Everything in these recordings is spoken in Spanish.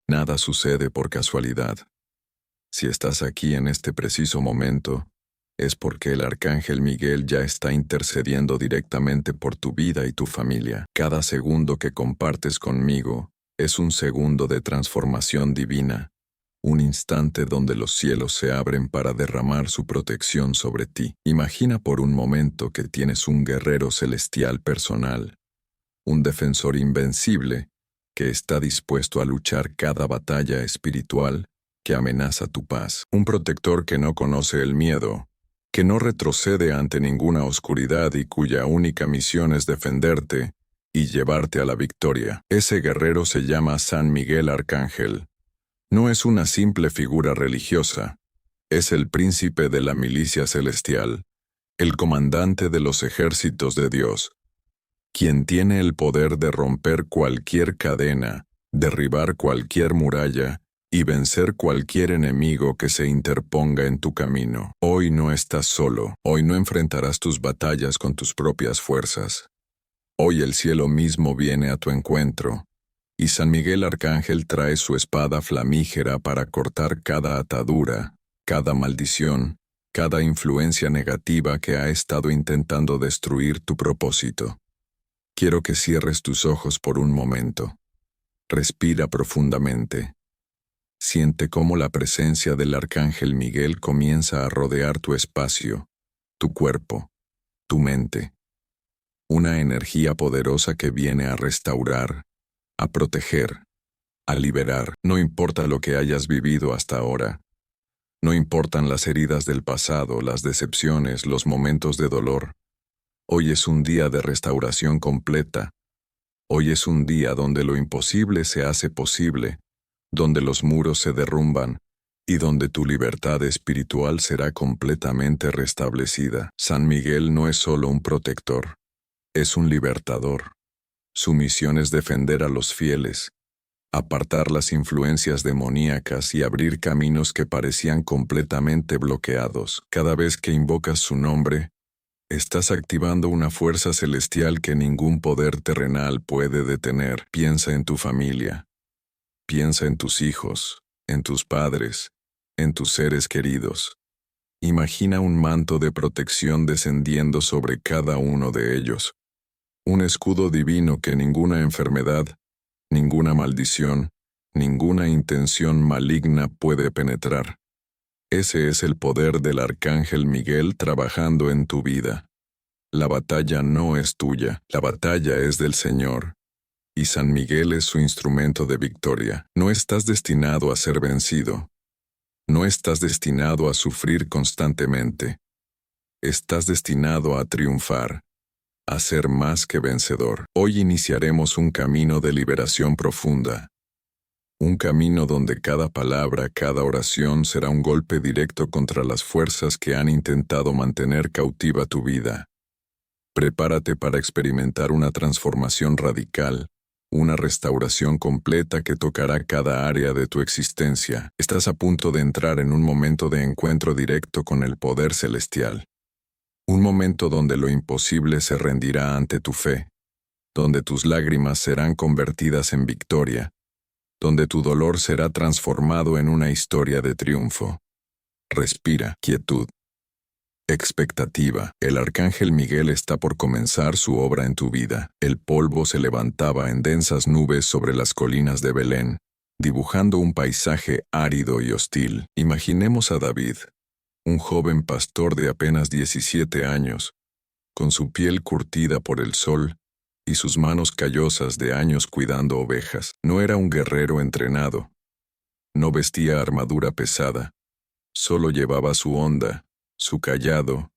Nada sucede por casualidad. Si estás aquí en este preciso momento, es porque el Arcángel Miguel ya está intercediendo directamente por tu vida y tu familia. Cada segundo que compartes conmigo es un segundo de transformación divina, un instante donde los cielos se abren para derramar su protección sobre ti. Imagina por un momento que tienes un guerrero celestial personal, un defensor invencible que está dispuesto a luchar cada batalla espiritual que amenaza tu paz. Un protector que no conoce el miedo, que no retrocede ante ninguna oscuridad y cuya única misión es defenderte y llevarte a la victoria. Ese guerrero se llama San Miguel Arcángel. No es una simple figura religiosa, es el príncipe de la milicia celestial, el comandante de los ejércitos de Dios, quien tiene el poder de romper cualquier cadena, derribar cualquier muralla y vencer cualquier enemigo que se interponga en tu camino. Hoy no estás solo, hoy no enfrentarás tus batallas con tus propias fuerzas. Hoy el cielo mismo viene a tu encuentro, y San Miguel Arcángel trae su espada flamígera para cortar cada atadura, cada maldición, cada influencia negativa que ha estado intentando destruir tu propósito. Quiero que cierres tus ojos por un momento. Respira profundamente. Siente cómo la presencia del Arcángel Miguel comienza a rodear tu espacio, tu cuerpo, tu mente. Una energía poderosa que viene a restaurar, a proteger, a liberar. No importa lo que hayas vivido hasta ahora. No importan las heridas del pasado, las decepciones, los momentos de dolor. Hoy es un día de restauración completa. Hoy es un día donde lo imposible se hace posible, donde los muros se derrumban y donde tu libertad espiritual será completamente restablecida. San Miguel no es solo un protector, es un libertador. Su misión es defender a los fieles, apartar las influencias demoníacas y abrir caminos que parecían completamente bloqueados. Cada vez que invocas su nombre, estás activando una fuerza celestial que ningún poder terrenal puede detener. Piensa en tu familia. Piensa en tus hijos, en tus padres, en tus seres queridos. Imagina un manto de protección descendiendo sobre cada uno de ellos. Un escudo divino que ninguna enfermedad, ninguna maldición, ninguna intención maligna puede penetrar. Ese es el poder del Arcángel Miguel trabajando en tu vida. La batalla no es tuya, la batalla es del Señor. Y San Miguel es su instrumento de victoria. No estás destinado a ser vencido. No estás destinado a sufrir constantemente. Estás destinado a triunfar, a ser más que vencedor. Hoy iniciaremos un camino de liberación profunda. Un camino donde cada palabra, cada oración será un golpe directo contra las fuerzas que han intentado mantener cautiva tu vida. Prepárate para experimentar una transformación radical, una restauración completa que tocará cada área de tu existencia. Estás a punto de entrar en un momento de encuentro directo con el poder celestial. Un momento donde lo imposible se rendirá ante tu fe, donde tus lágrimas serán convertidas en victoria, donde tu dolor será transformado en una historia de triunfo. Respira, quietud. Expectativa. El Arcángel Miguel está por comenzar su obra en tu vida. El polvo se levantaba en densas nubes sobre las colinas de Belén, dibujando un paisaje árido y hostil. Imaginemos a David, un joven pastor de apenas 17 años, con su piel curtida por el sol y sus manos callosas de años cuidando ovejas. No era un guerrero entrenado. No vestía armadura pesada. Solo llevaba su onda, su cayado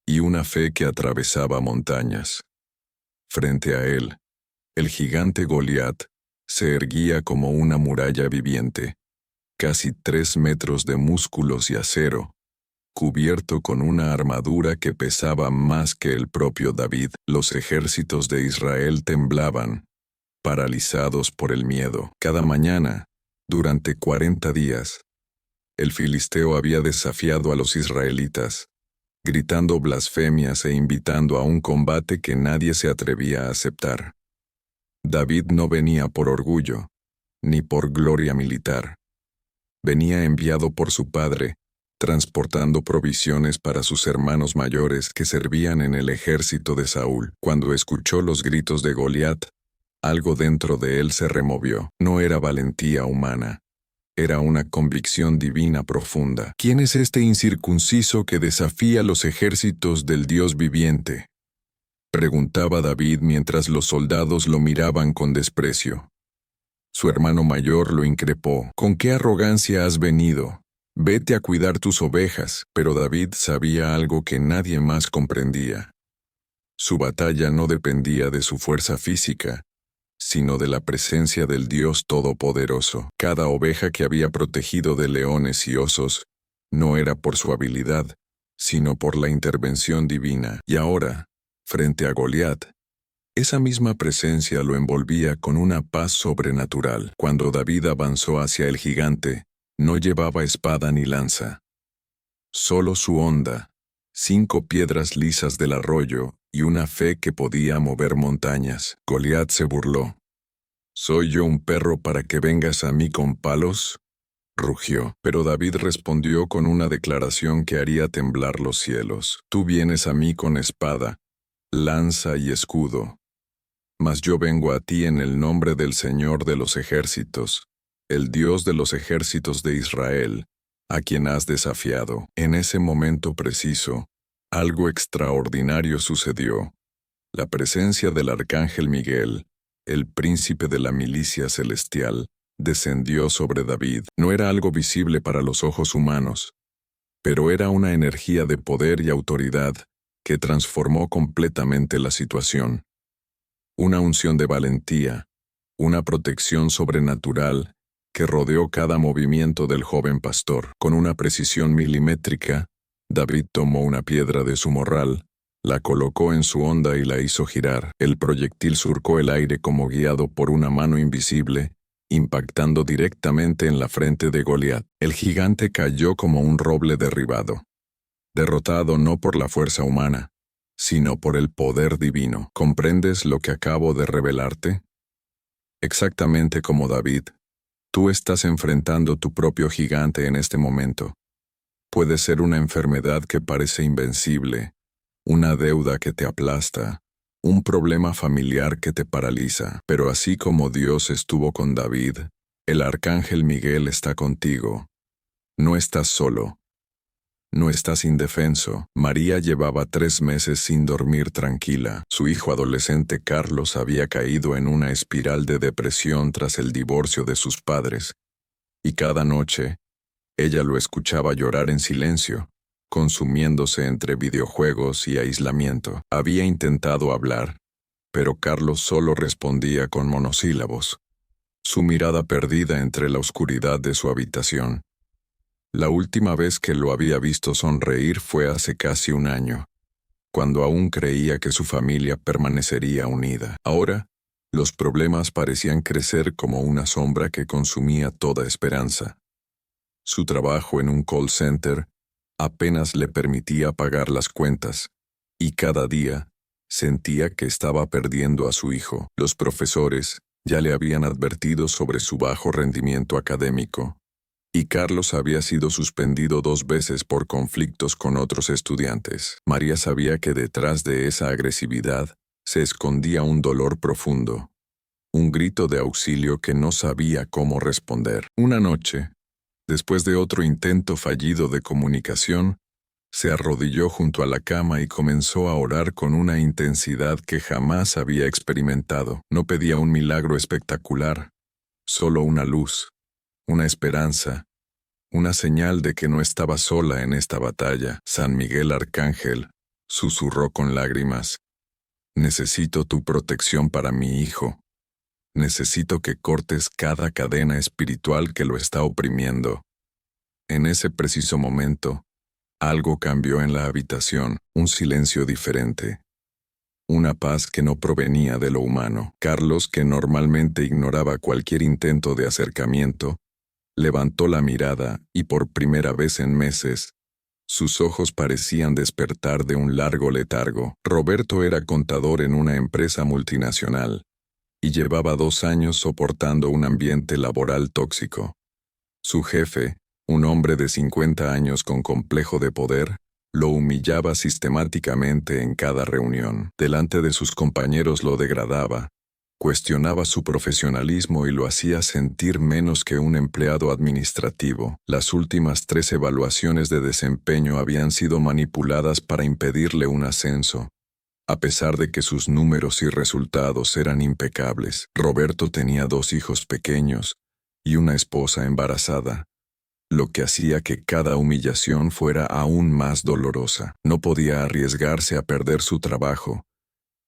y una fe que atravesaba montañas. Frente a él, el gigante Goliat se erguía como una muralla viviente, casi 3 metros de músculos y acero, cubierto con una armadura que pesaba más que el propio David. Los ejércitos de Israel temblaban, paralizados por el miedo. Cada mañana, durante 40 días, el filisteo había desafiado a los israelitas, gritando blasfemias e invitando a un combate que nadie se atrevía a aceptar. David no venía por orgullo, ni por gloria militar. Venía enviado por su padre, transportando provisiones para sus hermanos mayores que servían en el ejército de Saúl. Cuando escuchó los gritos de Goliat, algo dentro de él se removió. No era valentía humana. Era una convicción divina profunda. ¿Quién es este incircunciso que desafía los ejércitos del Dios viviente?, preguntaba David mientras los soldados lo miraban con desprecio. Su hermano mayor lo increpó. «¿Con qué arrogancia has venido? Vete a cuidar tus ovejas». Pero David sabía algo que nadie más comprendía. Su batalla no dependía de su fuerza física, sino de la presencia del Dios Todopoderoso. Cada oveja que había protegido de leones y osos no era por su habilidad, sino por la intervención divina. Y ahora, frente a Goliat, esa misma presencia lo envolvía con una paz sobrenatural. Cuando David avanzó hacia el gigante, no llevaba espada ni lanza. Solo su honda, 5 piedras lisas del arroyo y una fe que podía mover montañas. Goliat se burló. «¿Soy yo un perro para que vengas a mí con palos?», rugió. Pero David respondió con una declaración que haría temblar los cielos. «Tú vienes a mí con espada, lanza y escudo. Mas yo vengo a ti en el nombre del Señor de los ejércitos, el Dios de los ejércitos de Israel, a quien has desafiado». En ese momento preciso, algo extraordinario sucedió. La presencia del arcángel Miguel, el príncipe de la milicia celestial, descendió sobre David. No era algo visible para los ojos humanos, pero era una energía de poder y autoridad que transformó completamente la situación. Una unción de valentía, una protección sobrenatural que rodeó cada movimiento del joven pastor. Con una precisión milimétrica, David tomó una piedra de su morral, la colocó en su honda y la hizo girar. El proyectil surcó el aire como guiado por una mano invisible, impactando directamente en la frente de Goliat. El gigante cayó como un roble derribado, derrotado no por la fuerza humana, sino por el poder divino. ¿Comprendes lo que acabo de revelarte? Exactamente como David, tú estás enfrentando tu propio gigante en este momento. Puede ser una enfermedad que parece invencible, una deuda que te aplasta, un problema familiar que te paraliza. Pero así como Dios estuvo con David, el arcángel Miguel está contigo. No estás solo. No estás indefenso. María llevaba 3 meses sin dormir tranquila. Su hijo adolescente Carlos había caído en una espiral de depresión tras el divorcio de sus padres, y cada noche, ella lo escuchaba llorar en silencio, consumiéndose entre videojuegos y aislamiento. Había intentado hablar, pero Carlos solo respondía con monosílabos, su mirada perdida entre la oscuridad de su habitación. La última vez que lo había visto sonreír fue hace casi un año, cuando aún creía que su familia permanecería unida. Ahora, los problemas parecían crecer como una sombra que consumía toda esperanza. Su trabajo en un call center apenas le permitía pagar las cuentas, y cada día sentía que estaba perdiendo a su hijo. Los profesores ya le habían advertido sobre su bajo rendimiento académico, y Carlos había sido suspendido 2 veces por conflictos con otros estudiantes. María sabía que detrás de esa agresividad se escondía un dolor profundo, un grito de auxilio que no sabía cómo responder. Una noche, después de otro intento fallido de comunicación, se arrodilló junto a la cama y comenzó a orar con una intensidad que jamás había experimentado. No pedía un milagro espectacular, solo una luz, una esperanza, una señal de que no estaba sola en esta batalla. «San Miguel Arcángel», susurró con lágrimas, «necesito tu protección para mi hijo. Necesito que cortes cada cadena espiritual que lo está oprimiendo». En ese preciso momento, algo cambió en la habitación, un silencio diferente. Una paz que no provenía de lo humano. Carlos, que normalmente ignoraba cualquier intento de acercamiento, levantó la mirada y por primera vez en meses, sus ojos parecían despertar de un largo letargo. Roberto era contador en una empresa multinacional, y llevaba 2 años soportando un ambiente laboral tóxico. Su jefe, un hombre de 50 años con complejo de poder, lo humillaba sistemáticamente en cada reunión. Delante de sus compañeros lo degradaba, cuestionaba su profesionalismo y lo hacía sentir menos que un empleado administrativo. Las últimas 3 evaluaciones de desempeño habían sido manipuladas para impedirle un ascenso. A pesar de que sus números y resultados eran impecables, Roberto tenía 2 hijos pequeños y una esposa embarazada, lo que hacía que cada humillación fuera aún más dolorosa. No podía arriesgarse a perder su trabajo,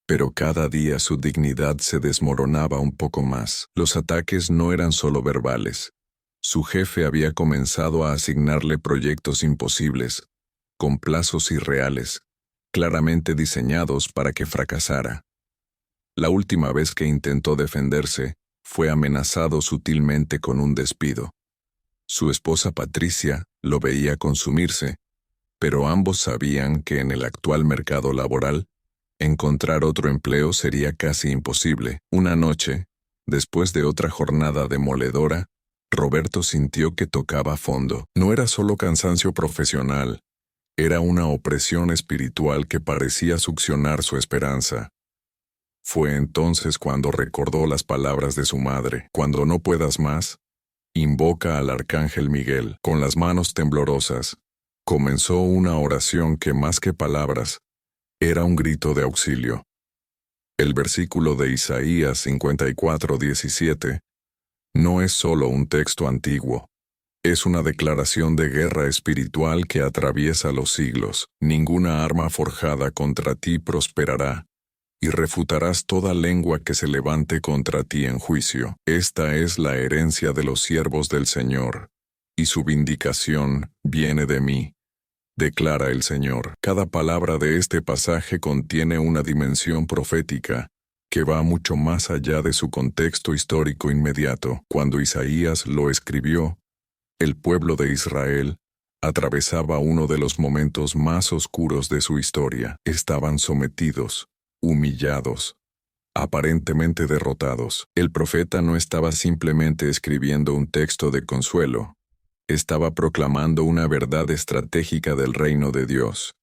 pero cada día su dignidad se desmoronaba un poco más. Los ataques no eran solo verbales. Su jefe había comenzado a asignarle proyectos imposibles, con plazos irreales, claramente diseñados para que fracasara. La última vez que intentó defenderse, fue amenazado sutilmente con un despido. Su esposa Patricia lo veía consumirse, pero ambos sabían que en el actual mercado laboral, encontrar otro empleo sería casi imposible. Una noche, después de otra jornada demoledora, Roberto sintió que tocaba fondo. No era solo cansancio profesional, era una opresión espiritual que parecía succionar su esperanza. Fue entonces cuando recordó las palabras de su madre: cuando no puedas más, invoca al arcángel Miguel. Con las manos temblorosas, comenzó una oración que más que palabras, era un grito de auxilio. El versículo de Isaías 54:17 no es solo un texto antiguo, es una declaración de guerra espiritual que atraviesa los siglos. Ninguna arma forjada contra ti prosperará, y refutarás toda lengua que se levante contra ti en juicio. Esta es la herencia de los siervos del Señor, y su vindicación viene de mí, declara el Señor. Cada palabra de este pasaje contiene una dimensión profética que va mucho más allá de su contexto histórico inmediato. Cuando Isaías lo escribió, el pueblo de Israel atravesaba uno de los momentos más oscuros de su historia. Estaban sometidos, humillados, aparentemente derrotados. El profeta no estaba simplemente escribiendo un texto de consuelo, estaba proclamando una verdad estratégica del reino de Dios.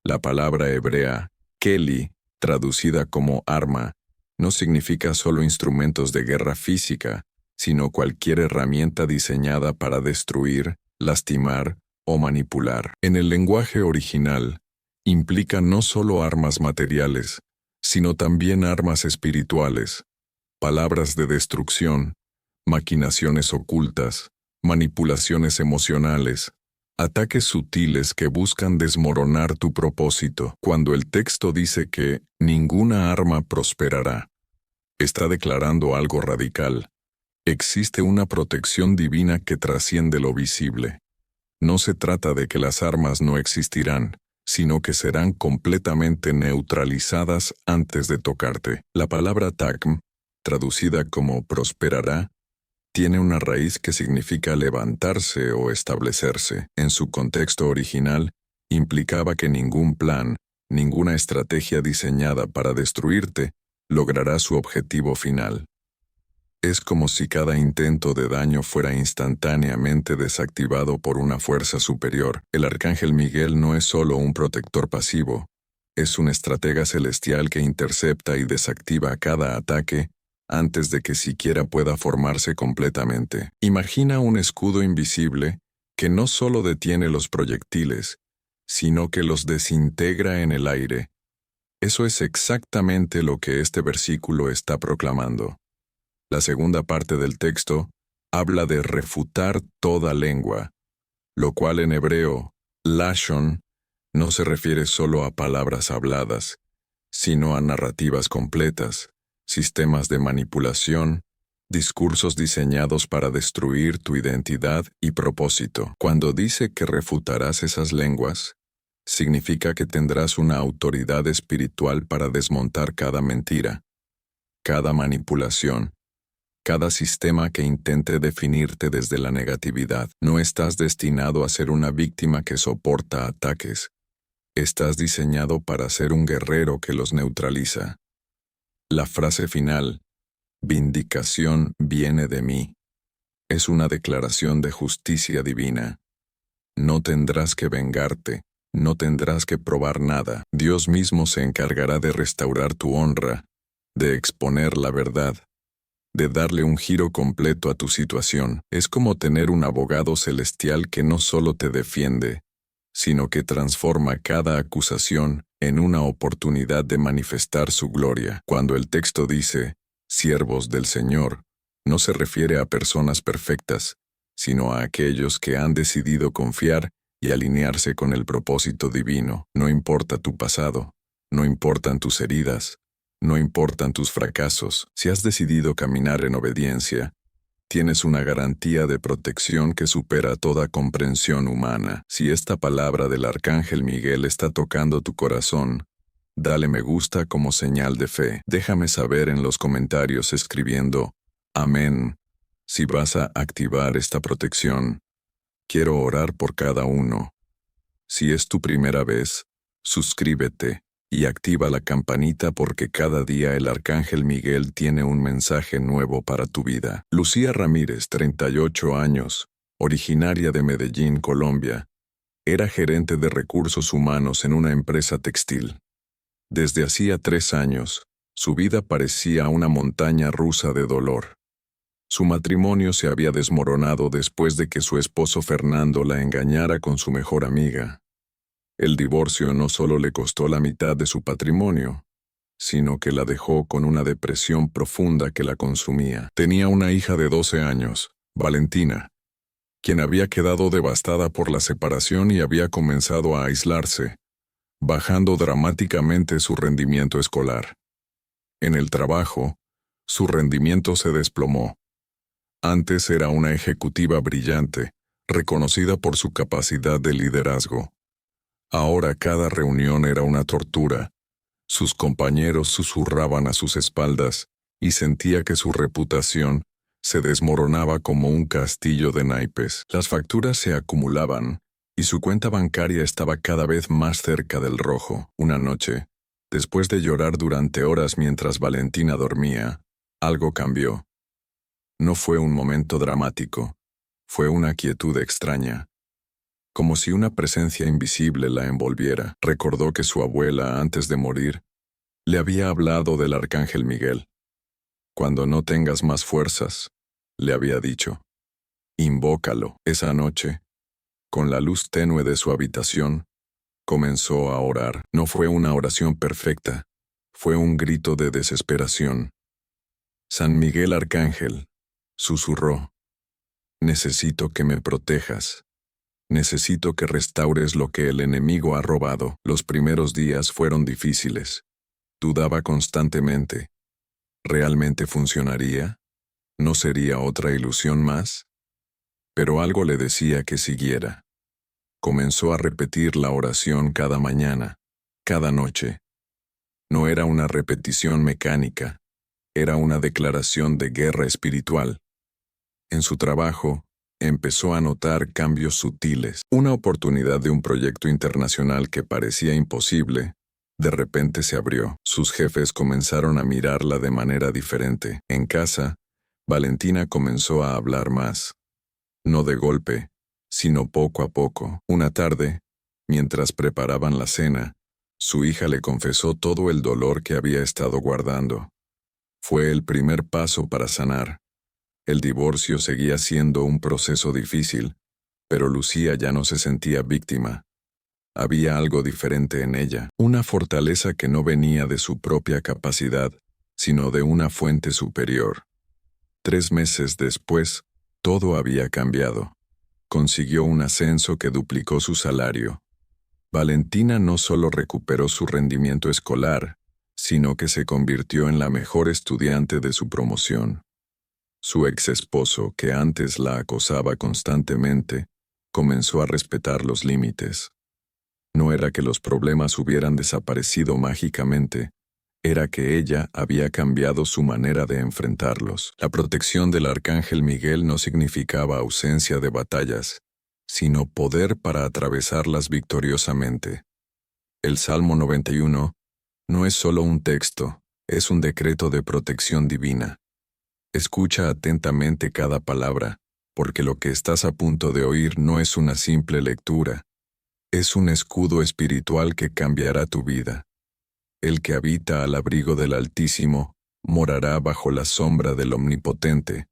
La palabra hebrea, keli, traducida como arma, no significa solo instrumentos de guerra física, sino cualquier herramienta diseñada para destruir, lastimar o manipular. En el lenguaje original, implica no solo armas materiales, sino también armas espirituales, palabras de destrucción, maquinaciones ocultas, manipulaciones emocionales, ataques sutiles que buscan desmoronar tu propósito. Cuando el texto dice que ninguna arma prosperará, está declarando algo radical. Existe una protección divina que trasciende lo visible. No se trata de que las armas no existirán, sino que serán completamente neutralizadas antes de tocarte. La palabra takm, traducida como prosperará, tiene una raíz que significa levantarse o establecerse. En su contexto original, implicaba que ningún plan, ninguna estrategia diseñada para destruirte, logrará su objetivo final. Es como si cada intento de daño fuera instantáneamente desactivado por una fuerza superior. El arcángel Miguel no es solo un protector pasivo, es un estratega celestial que intercepta y desactiva cada ataque antes de que siquiera pueda formarse completamente. Imagina un escudo invisible que no solo detiene los proyectiles, sino que los desintegra en el aire. Eso es exactamente lo que este versículo está proclamando. La segunda parte del texto habla de refutar toda lengua, lo cual en hebreo, lashon, no se refiere solo a palabras habladas, sino a narrativas completas, sistemas de manipulación, discursos diseñados para destruir tu identidad y propósito. Cuando dice que refutarás esas lenguas, significa que tendrás una autoridad espiritual para desmontar cada mentira, cada manipulación, cada sistema que intente definirte desde la negatividad. No estás destinado a ser una víctima que soporta ataques. Estás diseñado para ser un guerrero que los neutraliza. La frase final, Vindicación viene de mí. Es una declaración de justicia divina. No tendrás que vengarte, no tendrás que probar nada. Dios mismo se encargará de restaurar tu honra, de exponer la verdad, de darle un giro completo a tu situación. Es como tener un abogado celestial que no solo te defiende, sino que transforma cada acusación en una oportunidad de manifestar su gloria. Cuando el texto dice, siervos del Señor, no se refiere a personas perfectas, sino a aquellos que han decidido confiar y alinearse con el propósito divino. No importa tu pasado, no importan tus heridas, no importan tus fracasos. Si has decidido caminar en obediencia, tienes una garantía de protección que supera toda comprensión humana. Si esta palabra del Arcángel Miguel está tocando tu corazón, dale me gusta como señal de fe. Déjame saber en los comentarios escribiendo Amén. Si vas a activar esta protección, quiero orar por cada uno. Si es tu primera vez, suscríbete y activa la campanita porque cada día el Arcángel Miguel tiene un mensaje nuevo para tu vida. Lucía Ramírez, 38 años, originaria de Medellín, Colombia, era gerente de recursos humanos en una empresa textil. Desde hacía 3 años, su vida parecía una montaña rusa de dolor. Su matrimonio se había desmoronado después de que su esposo Fernando la engañara con su mejor amiga. El divorcio no solo le costó la mitad de su patrimonio, sino que la dejó con una depresión profunda que la consumía. Tenía una hija de 12 años, Valentina, quien había quedado devastada por la separación y había comenzado a aislarse, bajando dramáticamente su rendimiento escolar. En el trabajo, su rendimiento se desplomó. Antes era una ejecutiva brillante, reconocida por su capacidad de liderazgo. Ahora cada reunión era una tortura. Sus compañeros susurraban a sus espaldas y sentía que su reputación se desmoronaba como un castillo de naipes. Las facturas se acumulaban y su cuenta bancaria estaba cada vez más cerca del rojo. Una noche, después de llorar durante horas mientras Valentina dormía, algo cambió. No fue un momento dramático, fue una quietud extraña. Como si una presencia invisible la envolviera. Recordó que su abuela, antes de morir, le había hablado del Arcángel Miguel. Cuando no tengas más fuerzas, le había dicho, invócalo. Esa noche, con la luz tenue de su habitación, comenzó a orar. No fue una oración perfecta, fue un grito de desesperación. San Miguel Arcángel, susurró, necesito que me protejas. Necesito que restaures lo que el enemigo ha robado. Los primeros días fueron difíciles. Dudaba constantemente. ¿Realmente funcionaría? ¿No sería otra ilusión más? Pero algo le decía que siguiera. Comenzó a repetir la oración cada mañana, cada noche. No era una repetición mecánica, era una declaración de guerra espiritual. En su trabajo, empezó a notar cambios sutiles. Una oportunidad de un proyecto internacional que parecía imposible, de repente se abrió. Sus jefes comenzaron a mirarla de manera diferente. En casa, Valentina comenzó a hablar más. No de golpe, sino poco a poco. Una tarde, mientras preparaban la cena, su hija le confesó todo el dolor que había estado guardando. Fue el primer paso para sanar. El divorcio seguía siendo un proceso difícil, pero Lucía ya no se sentía víctima. Había algo diferente en ella, una fortaleza que no venía de su propia capacidad, sino de una fuente superior. 3 meses después, todo había cambiado. Consiguió un ascenso que duplicó su salario. Valentina no solo recuperó su rendimiento escolar, sino que se convirtió en la mejor estudiante de su promoción. Su ex esposo, que antes la acosaba constantemente, comenzó a respetar los límites. No era que los problemas hubieran desaparecido mágicamente, era que ella había cambiado su manera de enfrentarlos. La protección del Arcángel Miguel no significaba ausencia de batallas, sino poder para atravesarlas victoriosamente. El Salmo 91 no es solo un texto, es un decreto de protección divina. Escucha atentamente cada palabra, porque lo que estás a punto de oír no es una simple lectura, es un escudo espiritual que cambiará tu vida. El que habita al abrigo del Altísimo morará bajo la sombra del Omnipotente.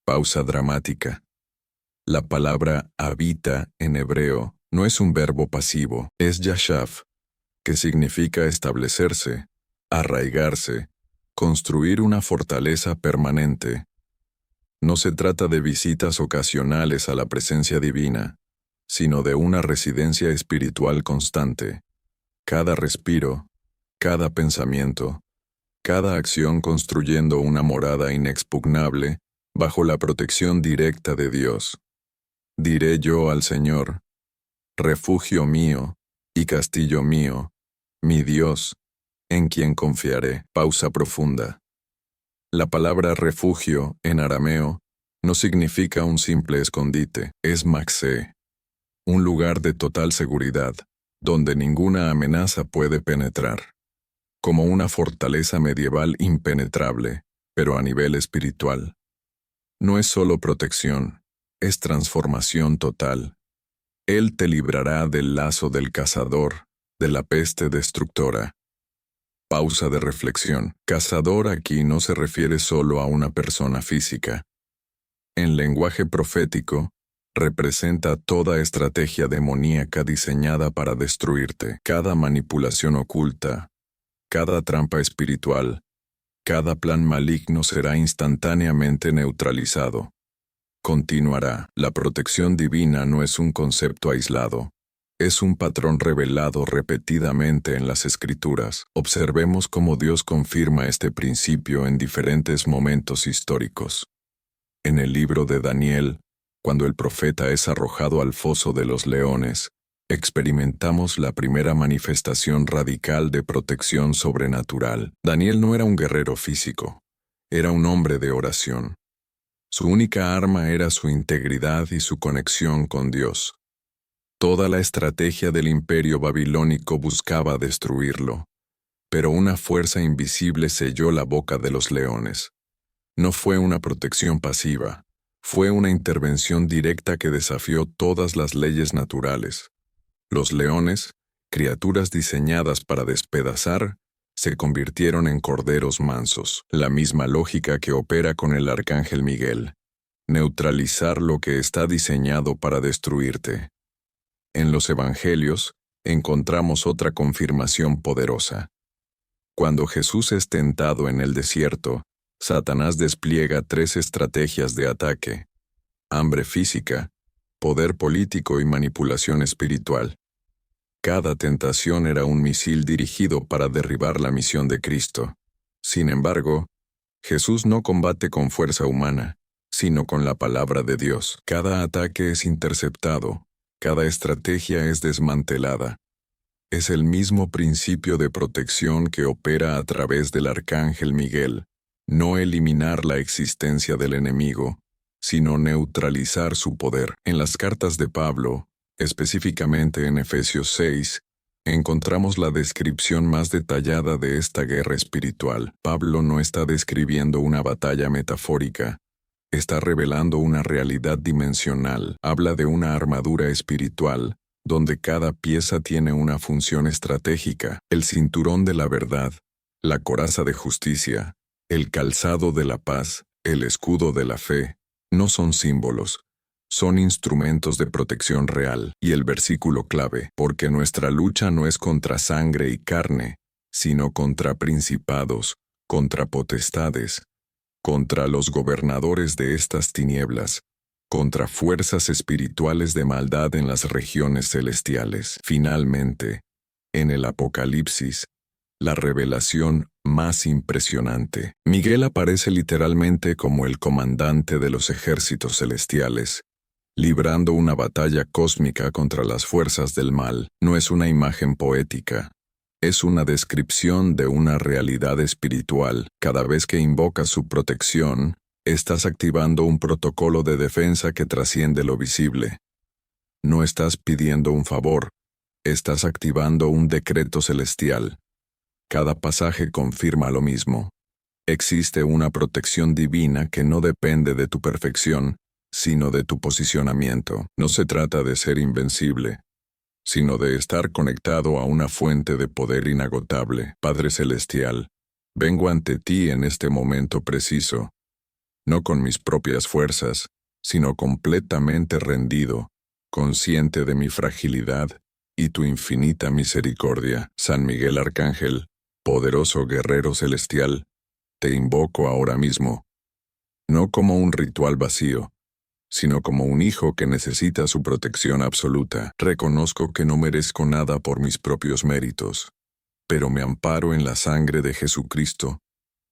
Pausa dramática. La palabra habita en hebreo no es un verbo pasivo, es yashav, que significa establecerse, arraigarse, construir una fortaleza permanente. No se trata de visitas ocasionales a la presencia divina, sino de una residencia espiritual constante. Cada respiro, cada pensamiento, cada acción construyendo una morada inexpugnable bajo la protección directa de Dios. Diré yo al Señor, refugio mío y castillo mío, mi Dios, en quien confiaré. Pausa profunda. La palabra refugio, en arameo, no significa un simple escondite, es maxé, un lugar de total seguridad, donde ninguna amenaza puede penetrar. Como una fortaleza medieval impenetrable, pero a nivel espiritual. No es solo protección, es transformación total. Él te librará del lazo del cazador, de la peste destructora. Pausa de reflexión. Cazador aquí no se refiere solo a una persona física. En lenguaje profético, representa toda estrategia demoníaca diseñada para destruirte. Cada manipulación oculta, cada trampa espiritual, cada plan maligno será instantáneamente neutralizado. Continuará. La protección divina no es un concepto aislado. Es un patrón revelado repetidamente en las Escrituras. Observemos cómo Dios confirma este principio en diferentes momentos históricos. En el libro de Daniel, cuando el profeta es arrojado al foso de los leones, experimentamos la primera manifestación radical de protección sobrenatural. Daniel no era un guerrero físico, era un hombre de oración. Su única arma era su integridad y su conexión con Dios. Toda la estrategia del imperio babilónico buscaba destruirlo, pero una fuerza invisible selló la boca de los leones. No fue una protección pasiva, fue una intervención directa que desafió todas las leyes naturales. Los leones, criaturas diseñadas para despedazar, se convirtieron en corderos mansos, la misma lógica que opera con el arcángel Miguel. Neutralizar lo que está diseñado para destruirte. En los evangelios, encontramos otra confirmación poderosa. Cuando Jesús es tentado en el desierto, Satanás despliega 3 estrategias de ataque: hambre física, poder político y manipulación espiritual. Cada tentación era un misil dirigido para derribar la misión de Cristo. Sin embargo, Jesús no combate con fuerza humana, sino con la palabra de Dios. Cada ataque es interceptado, cada estrategia es desmantelada. Es el mismo principio de protección que opera a través del arcángel Miguel, no eliminar la existencia del enemigo, sino neutralizar su poder. En las cartas de Pablo, específicamente en Efesios 6, encontramos la descripción más detallada de esta guerra espiritual. Pablo no está describiendo una batalla metafórica, está revelando una realidad dimensional. Habla de una armadura espiritual, donde cada pieza tiene una función estratégica: el cinturón de la verdad, la coraza de justicia, el calzado de la paz, el escudo de la fe. No son símbolos, son instrumentos de protección real. Y el versículo clave: porque nuestra lucha no es contra sangre y carne, sino contra principados, contra potestades, contra los gobernadores de estas tinieblas, contra fuerzas espirituales de maldad en las regiones celestiales. Finalmente, en el Apocalipsis, la revelación más impresionante. Miguel aparece literalmente como el comandante de los ejércitos celestiales, librando una batalla cósmica contra las fuerzas del mal. No es una imagen poética, es una descripción de una realidad espiritual. Cada vez que invocas su protección, estás activando un protocolo de defensa que trasciende lo visible. No estás pidiendo un favor, estás activando un decreto celestial. Cada pasaje confirma lo mismo. Existe una protección divina que no depende de tu perfección, sino de tu posicionamiento. No se trata de ser invencible, sino de estar conectado a una fuente de poder inagotable. Padre Celestial, vengo ante ti en este momento preciso, no con mis propias fuerzas, sino completamente rendido, consciente de mi fragilidad y tu infinita misericordia. San Miguel Arcángel, poderoso guerrero celestial, te invoco ahora mismo, no como un ritual vacío, sino como un hijo que necesita su protección absoluta. Reconozco que no merezco nada por mis propios méritos, pero me amparo en la sangre de Jesucristo,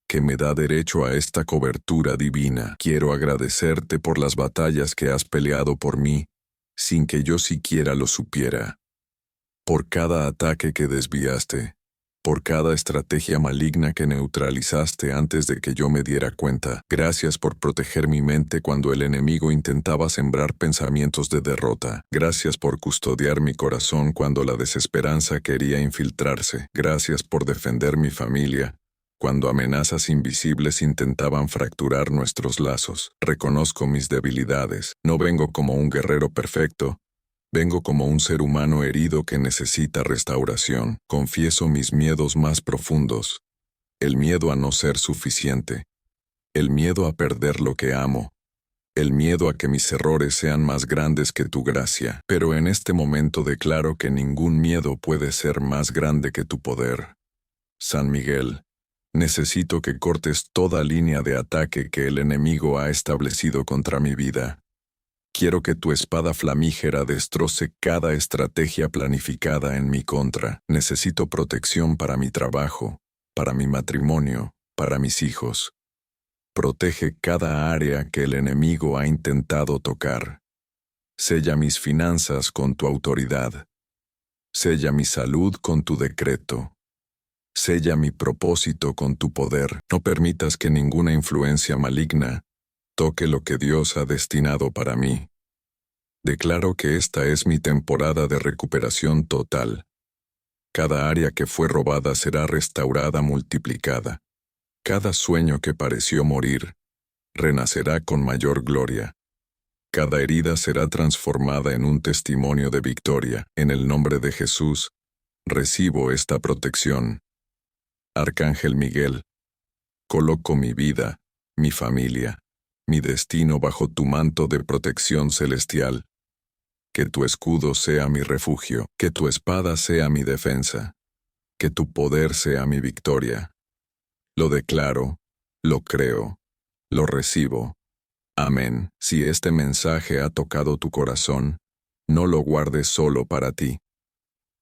que me da derecho a esta cobertura divina. Quiero agradecerte por las batallas que has peleado por mí, sin que yo siquiera lo supiera. Por cada ataque que desviaste, por cada estrategia maligna que neutralizaste antes de que yo me diera cuenta. Gracias por proteger mi mente cuando el enemigo intentaba sembrar pensamientos de derrota. Gracias por custodiar mi corazón cuando la desesperanza quería infiltrarse. Gracias por defender mi familia cuando amenazas invisibles intentaban fracturar nuestros lazos. Reconozco mis debilidades. No vengo como un guerrero perfecto. Vengo como un ser humano herido que necesita restauración. Confieso mis miedos más profundos. El miedo a no ser suficiente. El miedo a perder lo que amo. El miedo a que mis errores sean más grandes que tu gracia. Pero en este momento declaro que ningún miedo puede ser más grande que tu poder. San Miguel, necesito que cortes toda línea de ataque que el enemigo ha establecido contra mi vida. Quiero que tu espada flamígera destroce cada estrategia planificada en mi contra. Necesito protección para mi trabajo, para mi matrimonio, para mis hijos. Protege cada área que el enemigo ha intentado tocar. Sella mis finanzas con tu autoridad. Sella mi salud con tu decreto. Sella mi propósito con tu poder. No permitas que ninguna influencia maligna toque lo que Dios ha destinado para mí. Declaro que esta es mi temporada de recuperación total. Cada área que fue robada será restaurada multiplicada. Cada sueño que pareció morir, renacerá con mayor gloria. Cada herida será transformada en un testimonio de victoria. En el nombre de Jesús, recibo esta protección. Arcángel Miguel, coloco mi vida, mi familia, mi destino bajo tu manto de protección celestial. Que tu escudo sea mi refugio, que tu espada sea mi defensa, que tu poder sea mi victoria. Lo declaro, lo creo, lo recibo. Amén. Si este mensaje ha tocado tu corazón, no lo guardes solo para ti.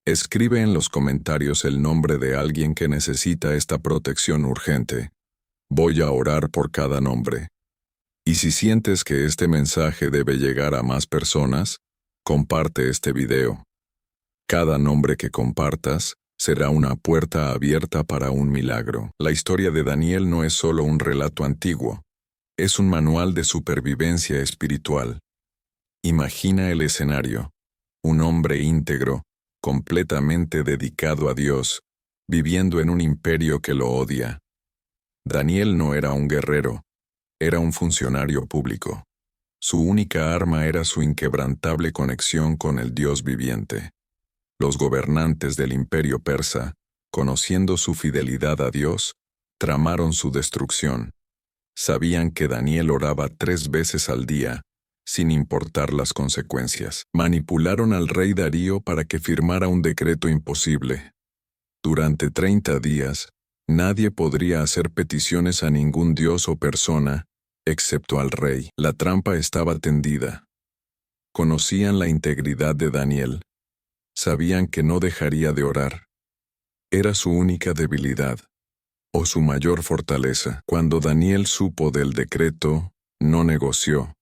Escribe en los comentarios el nombre de alguien que necesita esta protección urgente. Voy a orar por cada nombre. Y si sientes que este mensaje debe llegar a más personas, comparte este video. Cada nombre que compartas será una puerta abierta para un milagro. La historia de Daniel no es solo un relato antiguo, es un manual de supervivencia espiritual. Imagina el escenario: un hombre íntegro, completamente dedicado a Dios, viviendo en un imperio que lo odia. Daniel no era un guerrero, era un funcionario público. Su única arma era su inquebrantable conexión con el Dios viviente. Los gobernantes del imperio persa, conociendo su fidelidad a Dios, tramaron su destrucción. Sabían que Daniel oraba 3 veces al día, sin importar las consecuencias. Manipularon al rey Darío para que firmara un decreto imposible. Durante 30 días, nadie podría hacer peticiones a ningún dios o persona, excepto al rey. La trampa estaba tendida. Conocían la integridad de Daniel. Sabían que no dejaría de orar. Era su única debilidad, o su mayor fortaleza. Cuando Daniel supo del decreto, no negoció,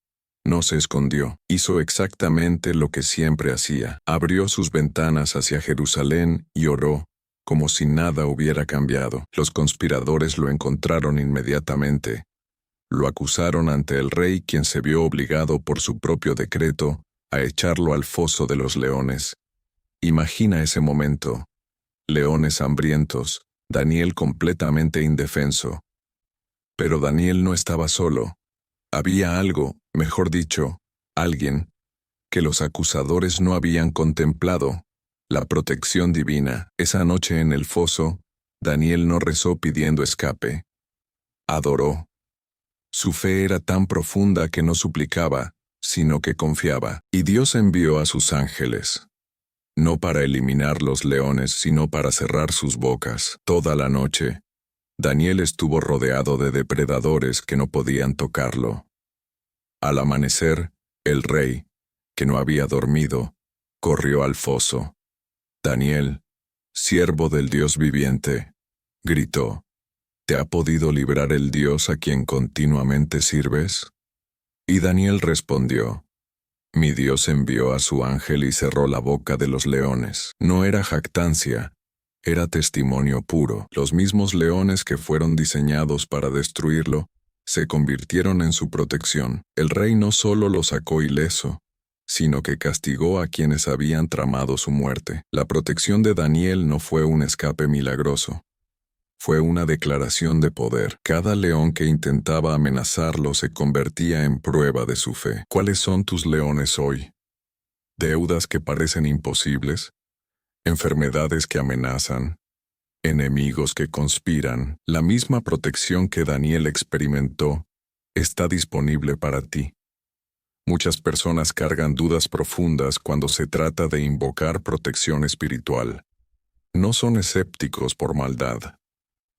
no se escondió. Hizo exactamente lo que siempre hacía. Abrió sus ventanas hacia Jerusalén y oró, como si nada hubiera cambiado. Los conspiradores lo encontraron inmediatamente. Lo acusaron ante el rey, quien se vio obligado por su propio decreto a echarlo al foso de los leones. Imagina ese momento. Leones hambrientos, Daniel completamente indefenso. Pero Daniel no estaba solo. Había algo, mejor dicho, alguien, que los acusadores no habían contemplado: la protección divina. Esa noche en el foso, Daniel no rezó pidiendo escape. Adoró. Su fe era tan profunda que no suplicaba, sino que confiaba. Y Dios envió a sus ángeles, no para eliminar los leones, sino para cerrar sus bocas. Toda la noche, Daniel estuvo rodeado de depredadores que no podían tocarlo. Al amanecer, el rey, que no había dormido, corrió al foso. Daniel, siervo del Dios viviente, gritó: ¿te ha podido librar el Dios a quien continuamente sirves? Y Daniel respondió: mi Dios envió a su ángel y cerró la boca de los leones. No era jactancia, era testimonio puro. Los mismos leones que fueron diseñados para destruirlo se convirtieron en su protección. El rey no solo lo sacó ileso, sino que castigó a quienes habían tramado su muerte. La protección de Daniel no fue un escape milagroso. Fue una declaración de poder. Cada león que intentaba amenazarlo se convertía en prueba de su fe. ¿Cuáles son tus leones hoy? ¿Deudas que parecen imposibles? ¿Enfermedades que amenazan? ¿Enemigos que conspiran? La misma protección que Daniel experimentó está disponible para ti. Muchas personas cargan dudas profundas cuando se trata de invocar protección espiritual. No son escépticos por maldad.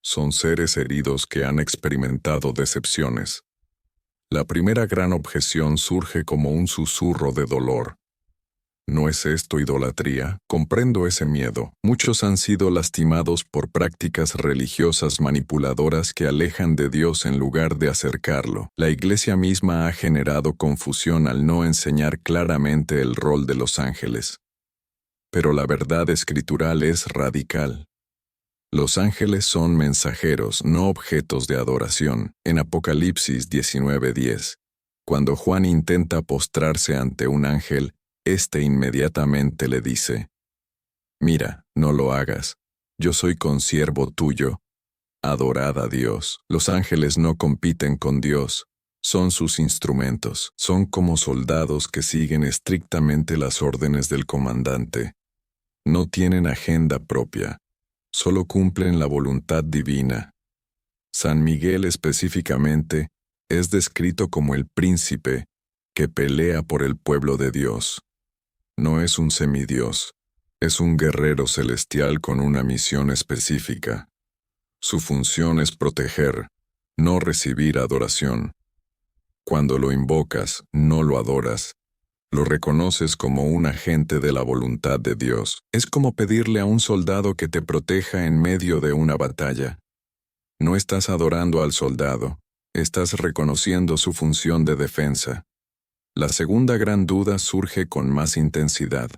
Son seres heridos que han experimentado decepciones. La primera gran objeción surge como un susurro de dolor. ¿No es esto idolatría? Comprendo ese miedo. Muchos han sido lastimados por prácticas religiosas manipuladoras que alejan de Dios en lugar de acercarlo. La Iglesia misma ha generado confusión al no enseñar claramente el rol de los ángeles. Pero la verdad escritural es radical. Los ángeles son mensajeros, no objetos de adoración. En Apocalipsis 19:10, cuando Juan intenta postrarse ante un ángel, éste inmediatamente le dice: mira, no lo hagas, yo soy consiervo tuyo. Adorad a Dios. Los ángeles no compiten con Dios, son sus instrumentos. Son como soldados que siguen estrictamente las órdenes del comandante. No tienen agenda propia. Solo cumplen la voluntad divina. San Miguel específicamente es descrito como el príncipe que pelea por el pueblo de Dios. No es un semidios, es un guerrero celestial con una misión específica. Su función es proteger, no recibir adoración. Cuando lo invocas, no lo adoras. Lo reconoces como un agente de la voluntad de Dios. Es como pedirle a un soldado que te proteja en medio de una batalla. No estás adorando al soldado, estás reconociendo su función de defensa. La segunda gran duda surge con más intensidad.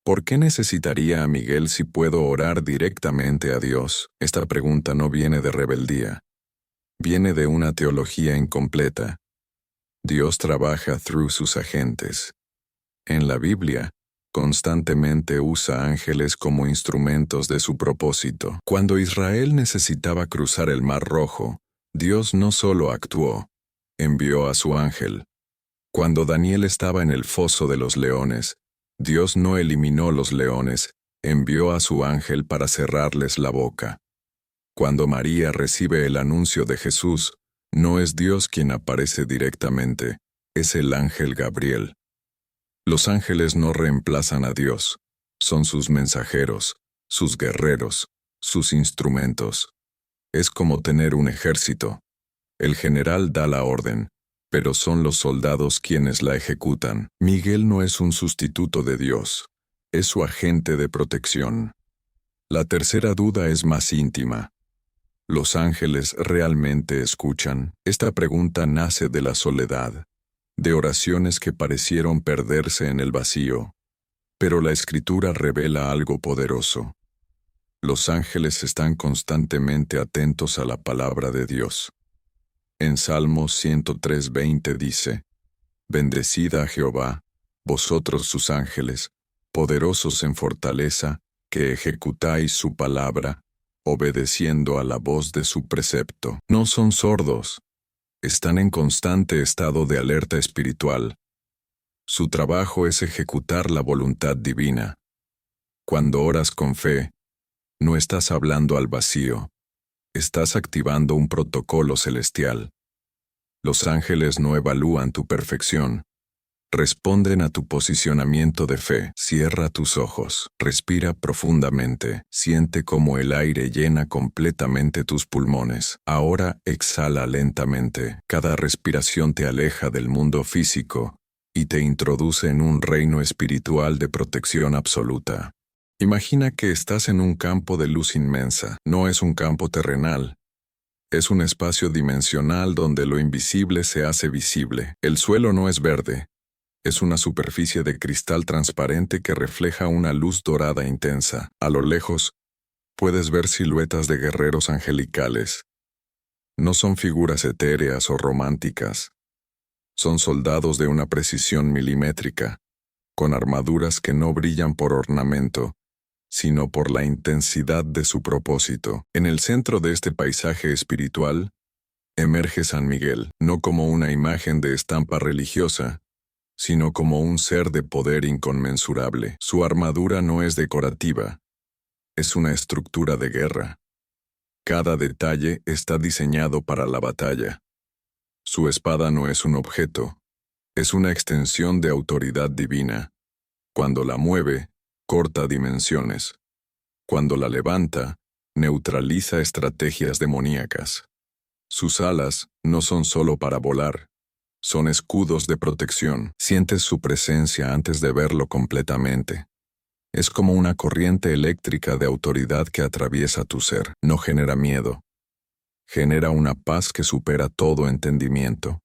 ¿Por qué necesitaría a Miguel si puedo orar directamente a Dios? Esta pregunta no viene de rebeldía. Viene de una teología incompleta. Dios trabaja through sus agentes. En la Biblia, constantemente usa ángeles como instrumentos de su propósito. Cuando Israel necesitaba cruzar el Mar Rojo, Dios no solo actuó, envió a su ángel. Cuando Daniel estaba en el foso de los leones, Dios no eliminó los leones, envió a su ángel para cerrarles la boca. Cuando María recibe el anuncio de Jesús, no es Dios quien aparece directamente, es el ángel Gabriel. Los ángeles no reemplazan a Dios, son sus mensajeros, sus guerreros, sus instrumentos. Es como tener un ejército. El general da la orden, pero son los soldados quienes la ejecutan. Miguel no es un sustituto de Dios, es su agente de protección. La tercera duda es más íntima. ¿Los ángeles realmente escuchan? Esta pregunta nace de la soledad, de oraciones que parecieron perderse en el vacío. Pero la Escritura revela algo poderoso. Los ángeles están constantemente atentos a la palabra de Dios. En Salmos 103:20 dice: Bendecid a Jehová, vosotros sus ángeles, poderosos en fortaleza, que ejecutáis su palabra, obedeciendo a la voz de su precepto. No son sordos. Están en constante estado de alerta espiritual. Su trabajo es ejecutar la voluntad divina. Cuando oras con fe, no estás hablando al vacío. Estás activando un protocolo celestial. Los ángeles no evalúan tu perfección. Responden a tu posicionamiento de fe. Cierra tus ojos. Respira profundamente. Siente cómo el aire llena completamente tus pulmones. Ahora exhala lentamente. Cada respiración te aleja del mundo físico y te introduce en un reino espiritual de protección absoluta. Imagina que estás en un campo de luz inmensa. No es un campo terrenal. Es un espacio dimensional donde lo invisible se hace visible. El suelo no es verde. Es una superficie de cristal transparente que refleja una luz dorada intensa. A lo lejos, puedes ver siluetas de guerreros angelicales. No son figuras etéreas o románticas. Son soldados de una precisión milimétrica, con armaduras que no brillan por ornamento, sino por la intensidad de su propósito. En el centro de este paisaje espiritual, emerge San Miguel, no como una imagen de estampa religiosa, sino como un ser de poder inconmensurable. Su armadura no es decorativa, es una estructura de guerra. Cada detalle está diseñado para la batalla. Su espada no es un objeto, es una extensión de autoridad divina. Cuando la mueve, corta dimensiones. Cuando la levanta, neutraliza estrategias demoníacas. Sus alas no son solo para volar, son escudos de protección. Sientes su presencia antes de verlo completamente. Es como una corriente eléctrica de autoridad que atraviesa tu ser. No genera miedo. Genera una paz que supera todo entendimiento.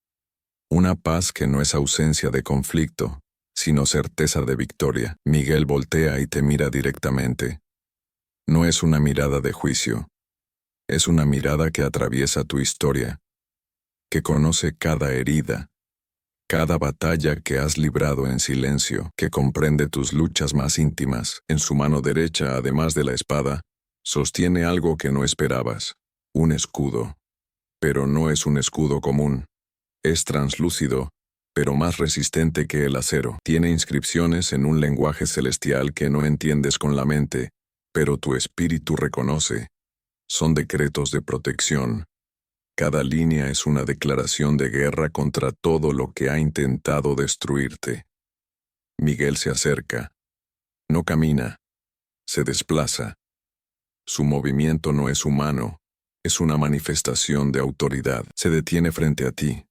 Una paz que no es ausencia de conflicto, sino certeza de victoria. Miguel voltea y te mira directamente. No es una mirada de juicio. Es una mirada que atraviesa tu historia, que conoce cada herida, cada batalla que has librado en silencio, que comprende tus luchas más íntimas. En su mano derecha, además de la espada, sostiene algo que no esperabas, un escudo. Pero no es un escudo común. Es translúcido, pero más resistente que el acero. Tiene inscripciones en un lenguaje celestial que no entiendes con la mente, pero tu espíritu reconoce. Son decretos de protección. Cada línea es una declaración de guerra contra todo lo que ha intentado destruirte. Miguel se acerca. No camina. Se desplaza. Su movimiento no es humano. Es una manifestación de autoridad. Se detiene frente a ti.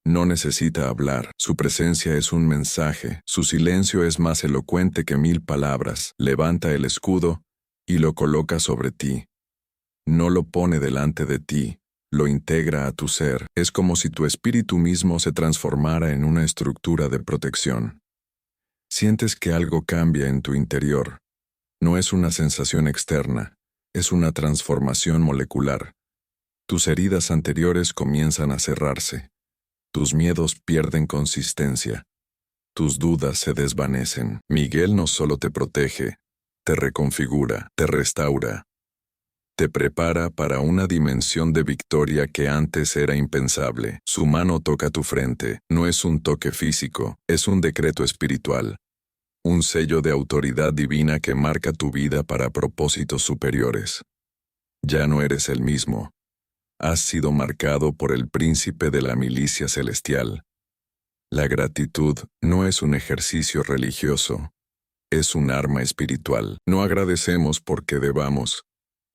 No necesita hablar. Su presencia es un mensaje. Su silencio es más elocuente que 1000 palabras. Levanta el escudo y lo coloca sobre ti. No lo pone delante de ti. Lo integra a tu ser. Es como si tu espíritu mismo se transformara en una estructura de protección. Sientes que algo cambia en tu interior. No es una sensación externa, es una transformación molecular. Tus heridas anteriores comienzan a cerrarse. Tus miedos pierden consistencia. Tus dudas se desvanecen. Miguel no solo te protege, te reconfigura, te restaura. Te prepara para una dimensión de victoria que antes era impensable. Su mano toca tu frente. No es un toque físico, es un decreto espiritual. Un sello de autoridad divina que marca tu vida para propósitos superiores. Ya no eres el mismo. Has sido marcado por el príncipe de la milicia celestial. La gratitud no es un ejercicio religioso, es un arma espiritual. No agradecemos porque debamos,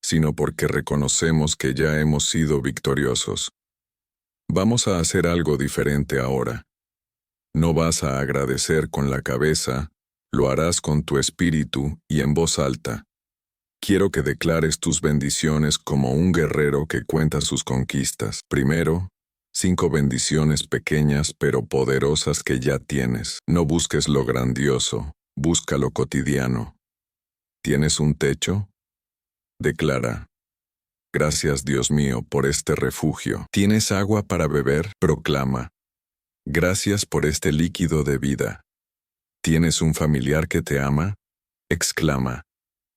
sino porque reconocemos que ya hemos sido victoriosos. Vamos a hacer algo diferente ahora. No vas a agradecer con la cabeza, lo harás con tu espíritu y en voz alta. Quiero que declares tus bendiciones como un guerrero que cuenta sus conquistas. Primero, 5 bendiciones pequeñas pero poderosas que ya tienes. No busques lo grandioso, busca lo cotidiano. ¿Tienes un techo? Declara. Gracias, Dios mío, por este refugio. ¿Tienes agua para beber? Proclama. Gracias por este líquido de vida. ¿Tienes un familiar que te ama? Exclama.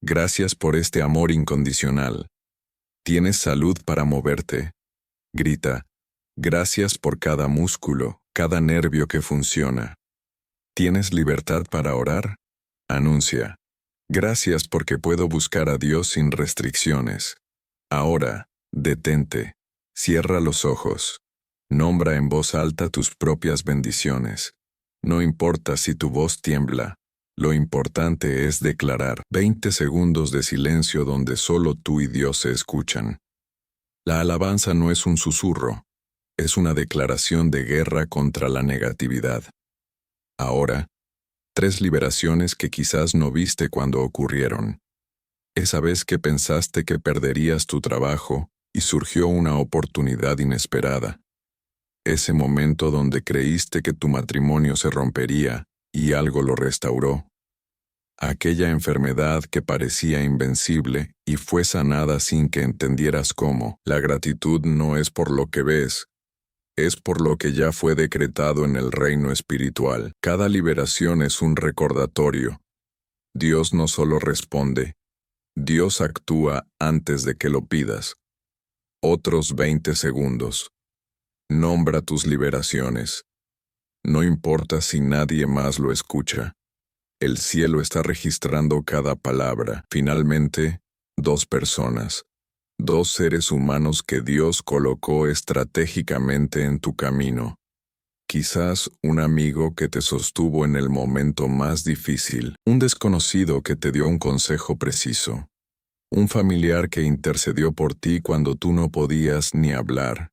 Gracias por este amor incondicional. Tienes salud para moverte. Grita. Gracias por cada músculo, cada nervio que funciona. ¿Tienes libertad para orar? Anuncia. Gracias porque puedo buscar a Dios sin restricciones. Ahora, detente. Cierra los ojos. Nombra en voz alta tus propias bendiciones. No importa si tu voz tiembla. Lo importante es declarar 20 segundos de silencio donde solo tú y Dios se escuchan. La alabanza no es un susurro. Es una declaración de guerra contra la negatividad. Ahora, 3 liberaciones que quizás no viste cuando ocurrieron. Esa vez que pensaste que perderías tu trabajo y surgió una oportunidad inesperada. Ese momento donde creíste que tu matrimonio se rompería y algo lo restauró. Aquella enfermedad que parecía invencible y fue sanada sin que entendieras cómo. La gratitud no es por lo que ves, es por lo que ya fue decretado en el reino espiritual. Cada liberación es un recordatorio. Dios no solo responde, Dios actúa antes de que lo pidas. Otros 20 segundos. Nombra tus liberaciones. No importa si nadie más lo escucha. El cielo está registrando cada palabra. Finalmente, 2 personas. 2 seres humanos que Dios colocó estratégicamente en tu camino. Quizás un amigo que te sostuvo en el momento más difícil, un desconocido que te dio un consejo preciso, un familiar que intercedió por ti cuando tú no podías ni hablar.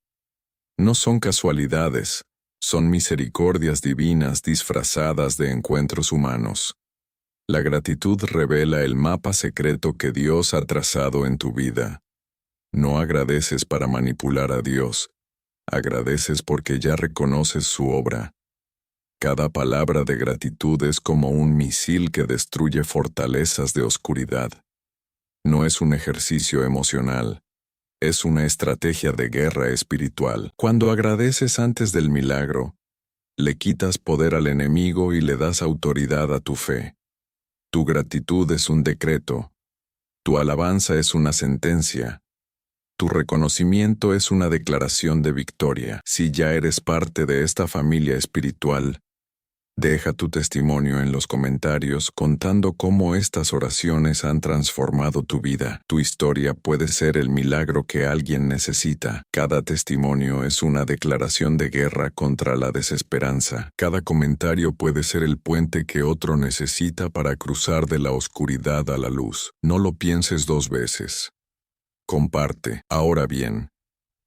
No son casualidades, son misericordias divinas disfrazadas de encuentros humanos. La gratitud revela el mapa secreto que Dios ha trazado en tu vida. No agradeces para manipular a Dios, agradeces porque ya reconoces su obra. Cada palabra de gratitud es como un misil que destruye fortalezas de oscuridad. No es un ejercicio emocional, es una estrategia de guerra espiritual. Cuando agradeces antes del milagro, le quitas poder al enemigo y le das autoridad a tu fe. Tu gratitud es un decreto, tu alabanza es una sentencia. Tu reconocimiento es una declaración de victoria. Si ya eres parte de esta familia espiritual, deja tu testimonio en los comentarios contando cómo estas oraciones han transformado tu vida. Tu historia puede ser el milagro que alguien necesita. Cada testimonio es una declaración de guerra contra la desesperanza. Cada comentario puede ser el puente que otro necesita para cruzar de la oscuridad a la luz. No lo pienses 2 veces. Comparte. Ahora bien,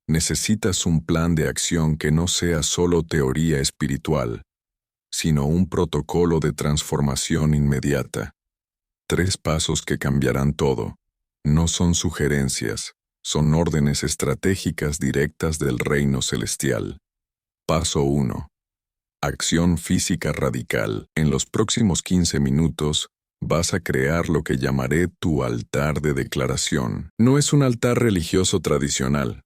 necesitas un plan de acción que no sea solo teoría espiritual, sino un protocolo de transformación inmediata. 3 pasos que cambiarán todo. No son sugerencias, son órdenes estratégicas directas del reino celestial. Paso 1. Acción física radical. En los próximos 15 minutos, vas a crear lo que llamaré tu altar de declaración. No es un altar religioso tradicional.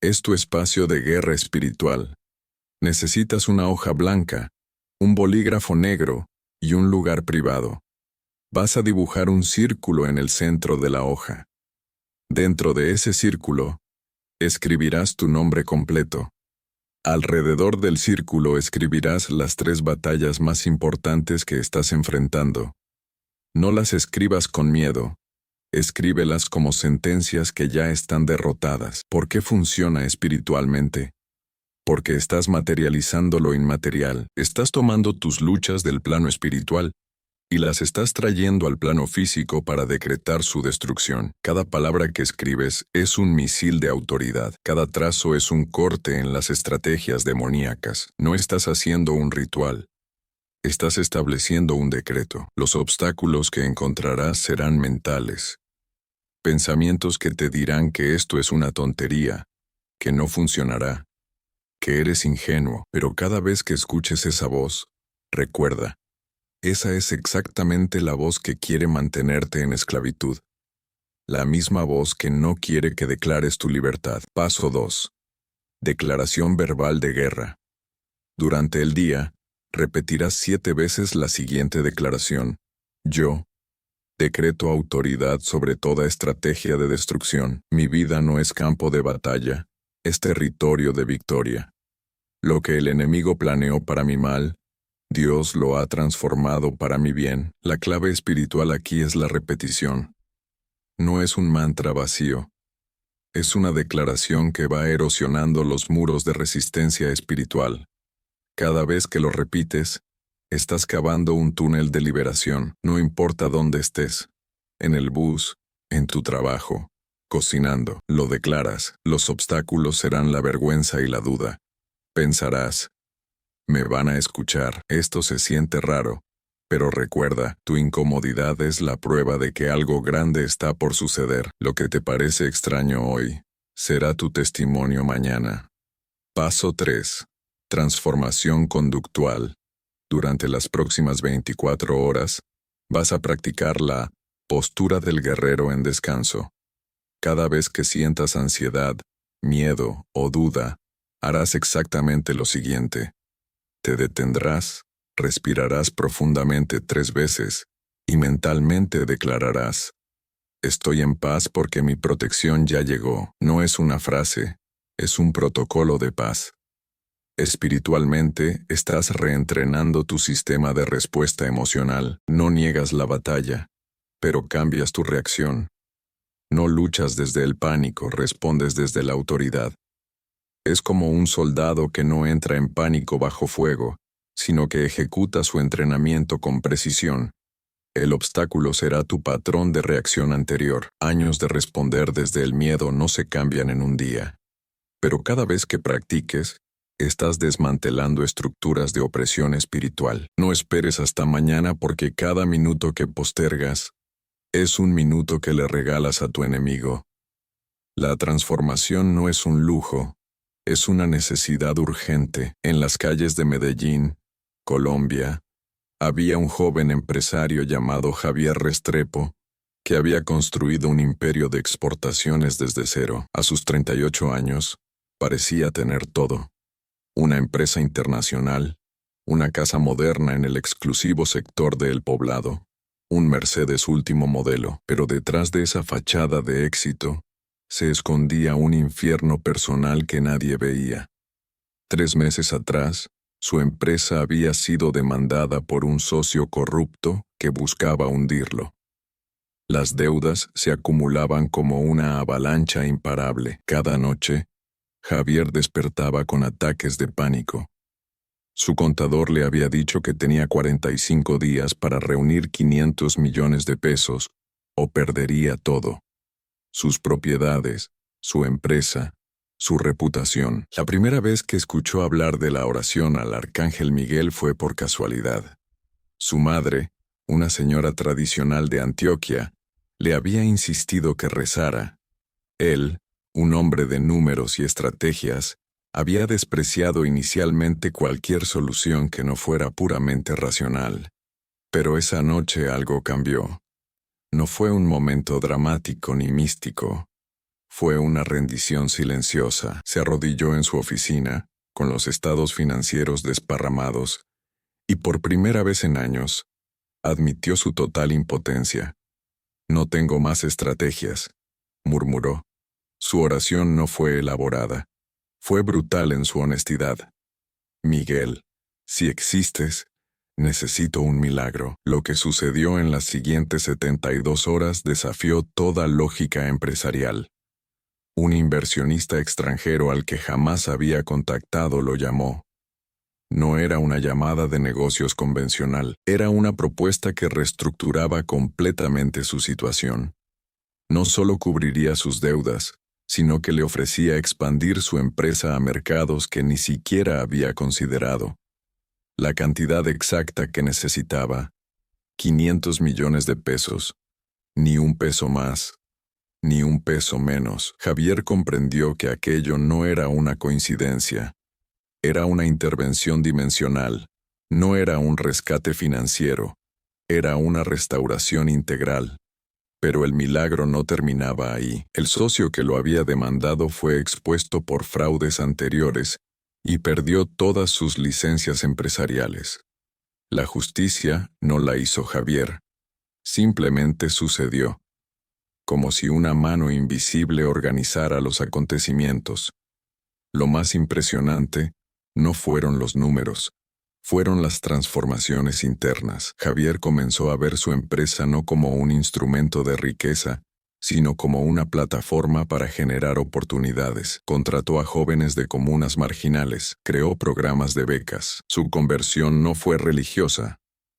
Es tu espacio de guerra espiritual. Necesitas una hoja blanca, un bolígrafo negro y un lugar privado. Vas a dibujar un círculo en el centro de la hoja. Dentro de ese círculo, escribirás tu nombre completo. Alrededor del círculo escribirás las 3 batallas más importantes que estás enfrentando. No las escribas con miedo. Escríbelas como sentencias que ya están derrotadas. ¿Por qué funciona espiritualmente? Porque estás materializando lo inmaterial. Estás tomando tus luchas del plano espiritual y las estás trayendo al plano físico para decretar su destrucción. Cada palabra que escribes es un misil de autoridad. Cada trazo es un corte en las estrategias demoníacas. No estás haciendo un ritual. Estás estableciendo un decreto. Los obstáculos que encontrarás serán mentales. Pensamientos que te dirán que esto es una tontería, que no funcionará, que eres ingenuo. Pero cada vez que escuches esa voz, recuerda, esa es exactamente la voz que quiere mantenerte en esclavitud. La misma voz que no quiere que declares tu libertad. Paso 2. Declaración verbal de guerra. Durante el día, repetirás 7 veces la siguiente declaración. Yo Decreto autoridad sobre toda estrategia de destrucción. Mi vida no es campo de batalla, es territorio de victoria. Lo que el enemigo planeó para mi mal, Dios lo ha transformado para mi bien. La clave espiritual aquí es la repetición. No es un mantra vacío. Es una declaración que va erosionando los muros de resistencia espiritual. Cada vez que lo repites, estás cavando un túnel de liberación, no importa dónde estés. En el bus, en tu trabajo, cocinando, lo declaras. Los obstáculos serán la vergüenza y la duda. Pensarás, me van a escuchar, esto se siente raro. Pero recuerda, tu incomodidad es la prueba de que algo grande está por suceder. Lo que te parece extraño hoy, será tu testimonio mañana. Paso 3. Transformación conductual. Durante las próximas 24 horas, vas a practicar la postura del guerrero en descanso. Cada vez que sientas ansiedad, miedo o duda, harás exactamente lo siguiente. Te detendrás, respirarás profundamente 3 veces y mentalmente declararás: estoy en paz porque mi protección ya llegó. No es una frase, es un protocolo de paz. Espiritualmente, estás reentrenando tu sistema de respuesta emocional. No niegas la batalla, pero cambias tu reacción. No luchas desde el pánico, respondes desde la autoridad. Es como un soldado que no entra en pánico bajo fuego, sino que ejecuta su entrenamiento con precisión. El obstáculo será tu patrón de reacción anterior. Años de responder desde el miedo no se cambian en un día. Pero cada vez que practiques, estás desmantelando estructuras de opresión espiritual. No esperes hasta mañana porque cada minuto que postergas es un minuto que le regalas a tu enemigo. La transformación no es un lujo, es una necesidad urgente. En las calles de Medellín, Colombia, había un joven empresario llamado Javier Restrepo, que había construido un imperio de exportaciones desde cero. A sus 38 años, parecía tener todo. Una empresa internacional, una casa moderna en el exclusivo sector de El Poblado, un Mercedes último modelo, pero detrás de esa fachada de éxito, se escondía un infierno personal que nadie veía. 3 meses atrás, su empresa había sido demandada por un socio corrupto que buscaba hundirlo. Las deudas se acumulaban como una avalancha imparable. Cada noche, Javier despertaba con ataques de pánico. Su contador le había dicho que tenía 45 días para reunir 500 millones de pesos o perdería todo. Sus propiedades, su empresa, su reputación. La primera vez que escuchó hablar de la oración al Arcángel Miguel fue por casualidad. Su madre, una señora tradicional de Antioquia, le había insistido que rezara. Él, un hombre de números y estrategias, había despreciado inicialmente cualquier solución que no fuera puramente racional. Pero esa noche algo cambió. No fue un momento dramático ni místico. Fue una rendición silenciosa. Se arrodilló en su oficina, con los estados financieros desparramados, y por primera vez en años, admitió su total impotencia. «No tengo más estrategias», murmuró. Su oración no fue elaborada. Fue brutal en su honestidad. «Miguel, si existes, necesito un milagro». Lo que sucedió en las siguientes 72 horas desafió toda lógica empresarial. Un inversionista extranjero al que jamás había contactado lo llamó. No era una llamada de negocios convencional, era una propuesta que reestructuraba completamente su situación. No solo cubriría sus deudas, sino que le ofrecía expandir su empresa a mercados que ni siquiera había considerado. La cantidad exacta que necesitaba: 500 millones de pesos. Ni un peso más, ni un peso menos. Javier comprendió que aquello no era una coincidencia. Era una intervención dimensional. No era un rescate financiero. Era una restauración integral. Pero el milagro no terminaba ahí. El socio que lo había demandado fue expuesto por fraudes anteriores y perdió todas sus licencias empresariales. La justicia no la hizo Javier, Simplemente sucedió, como si una mano invisible organizara los acontecimientos. Lo más impresionante no fueron los números, fueron las transformaciones internas. Javier comenzó a ver su empresa no como un instrumento de riqueza, sino como una plataforma para generar oportunidades. Contrató a jóvenes de comunas marginales, creó programas de becas. Su conversión no fue religiosa,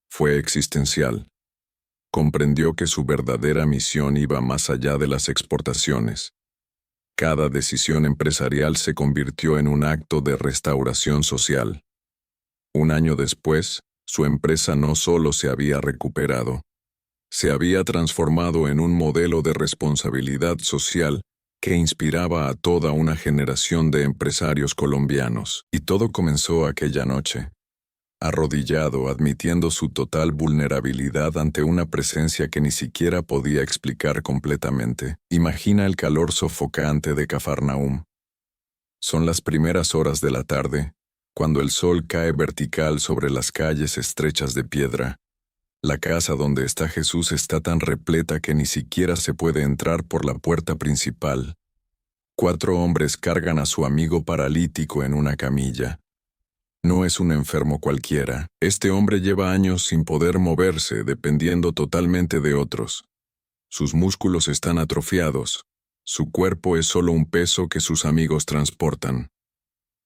fue existencial. Comprendió que su verdadera misión iba más allá de las exportaciones. Cada decisión empresarial se convirtió en un acto de restauración social. Un año después, su empresa no solo se había recuperado, se había transformado en un modelo de responsabilidad social que inspiraba a toda una generación de empresarios colombianos. Y todo comenzó aquella noche. Arrodillado, admitiendo su total vulnerabilidad ante una presencia que ni siquiera podía explicar completamente. Imagina el calor sofocante de Cafarnaúm. Son las primeras horas de la tarde, cuando el sol cae vertical sobre las calles estrechas de piedra. La casa donde está Jesús está tan repleta que ni siquiera se puede entrar por la puerta principal. 4 hombres cargan a su amigo paralítico en una camilla. No es un enfermo cualquiera. Este hombre lleva años sin poder moverse, dependiendo totalmente de otros. Sus músculos están atrofiados. Su cuerpo es solo un peso que sus amigos transportan.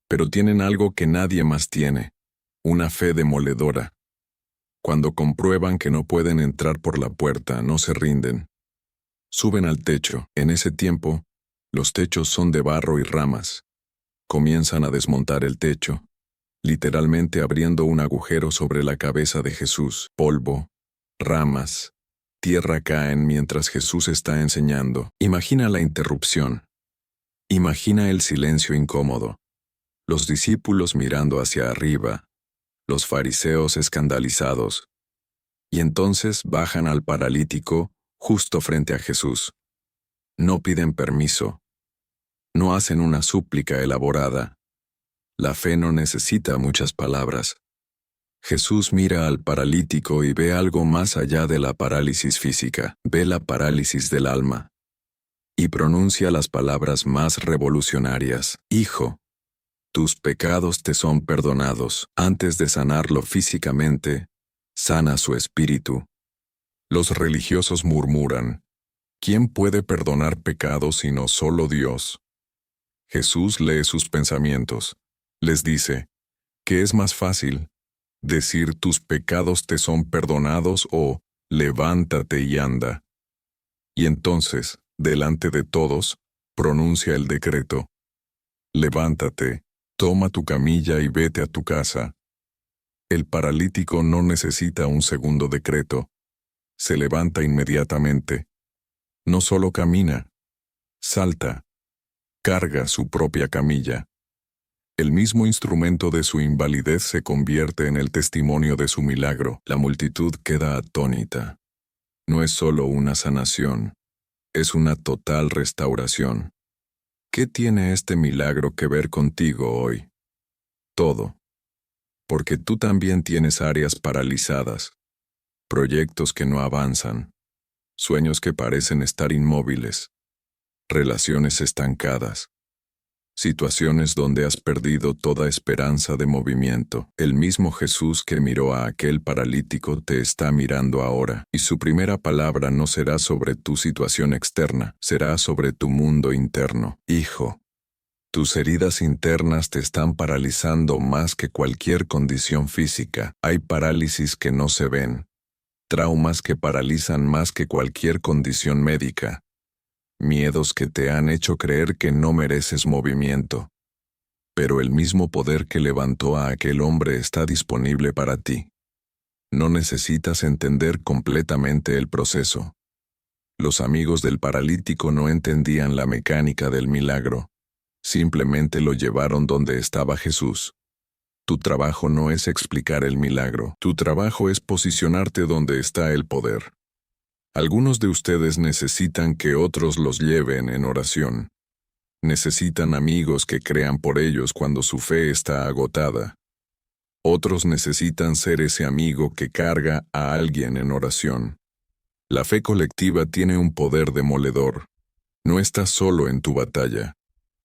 Pero tienen algo que nadie más tiene, una fe demoledora. Cuando comprueban que no pueden entrar por la puerta, no se rinden. Suben al techo. En ese tiempo, los techos son de barro y ramas. Comienzan a desmontar el techo, literalmente abriendo un agujero sobre la cabeza de Jesús. Polvo, ramas, tierra caen mientras Jesús está enseñando. Imagina la interrupción. Imagina el silencio incómodo. Los discípulos mirando hacia arriba, los fariseos escandalizados. Y entonces bajan al paralítico justo frente a Jesús. No piden permiso. No hacen una súplica elaborada. La fe no necesita muchas palabras. Jesús mira al paralítico y ve algo más allá de la parálisis física, ve la parálisis del alma. Y pronuncia las palabras más revolucionarias: Hijo, tus pecados te son perdonados. Antes de sanarlo físicamente, sana su espíritu. Los religiosos murmuran: ¿quién puede perdonar pecados sino solo Dios? Jesús lee sus pensamientos. Les dice: ¿qué es más fácil? ¿Decir tus pecados te son perdonados o levántate y anda? Y entonces, delante de todos, pronuncia el decreto: levántate, toma tu camilla y vete a tu casa. El paralítico no necesita un segundo decreto. Se levanta inmediatamente. No solo camina, salta, carga su propia camilla. El mismo instrumento de su invalidez se convierte en el testimonio de su milagro. La multitud queda atónita. No es solo una sanación, es una total restauración. ¿Qué tiene este milagro que ver contigo hoy? Todo. Porque tú también tienes áreas paralizadas, proyectos que no avanzan, sueños que parecen estar inmóviles, relaciones estancadas, situaciones donde has perdido toda esperanza de movimiento. El mismo Jesús que miró a aquel paralítico te está mirando ahora, y su primera palabra no será sobre tu situación externa, será sobre tu mundo interno. Hijo, tus heridas internas te están paralizando más que cualquier condición física. Hay parálisis que no se ven, traumas que paralizan más que cualquier condición médica. Miedos que te han hecho creer que no mereces movimiento. Pero el mismo poder que levantó a aquel hombre está disponible para ti. No necesitas entender completamente el proceso. Los amigos del paralítico no entendían la mecánica del milagro. Simplemente lo llevaron donde estaba Jesús. Tu trabajo no es explicar el milagro. Tu trabajo es posicionarte donde está el poder. Algunos de ustedes necesitan que otros los lleven en oración. Necesitan amigos que crean por ellos cuando su fe está agotada. Otros necesitan ser ese amigo que carga a alguien en oración. La fe colectiva tiene un poder demoledor. No estás solo en tu batalla.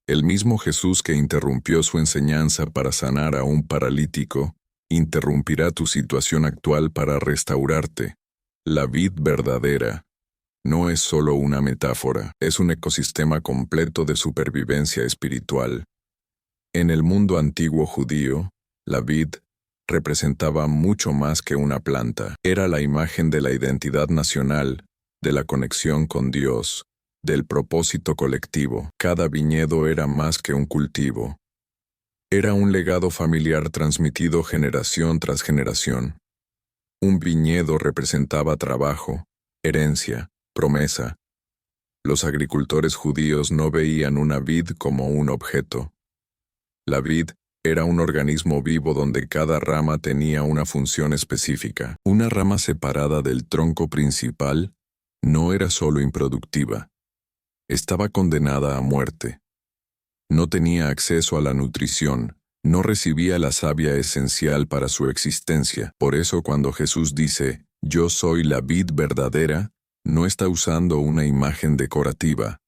El mismo Jesús que interrumpió su enseñanza para sanar a un paralítico, interrumpirá tu situación actual para restaurarte. La vid verdadera no es solo una metáfora, es un ecosistema completo de supervivencia espiritual. En el mundo antiguo judío, la vid representaba mucho más que una planta. Era la imagen de la identidad nacional, de la conexión con Dios, del propósito colectivo. Cada viñedo era más que un cultivo. Era un legado familiar transmitido generación tras generación. Un viñedo representaba trabajo, herencia, promesa. Los agricultores judíos no veían una vid como un objeto. La vid era un organismo vivo donde cada rama tenía una función específica. Una rama separada del tronco principal no era solo improductiva. Estaba condenada a muerte. No tenía acceso a la nutrición, no recibía la savia esencial para su existencia. Por eso cuando Jesús dice, «Yo soy la vid verdadera», no está usando una imagen decorativa.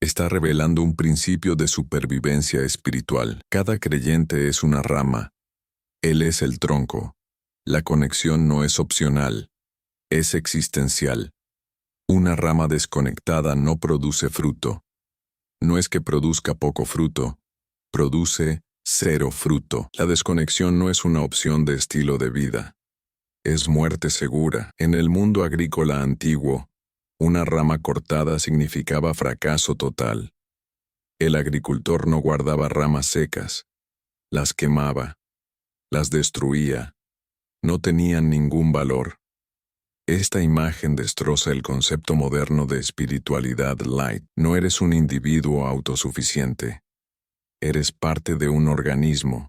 Está revelando un principio de supervivencia espiritual. Cada creyente es una rama. Él es el tronco. La conexión no es opcional, es existencial. Una rama desconectada no produce fruto. No es que produzca poco fruto, produce 0 fruto. La desconexión no es una opción de estilo de vida. Es muerte segura. En el mundo agrícola antiguo, una rama cortada significaba fracaso total. El agricultor no guardaba ramas secas, las quemaba, las destruía, no tenían ningún valor. Esta imagen destroza el concepto moderno de espiritualidad light. No eres un individuo autosuficiente. Eres parte de un organismo.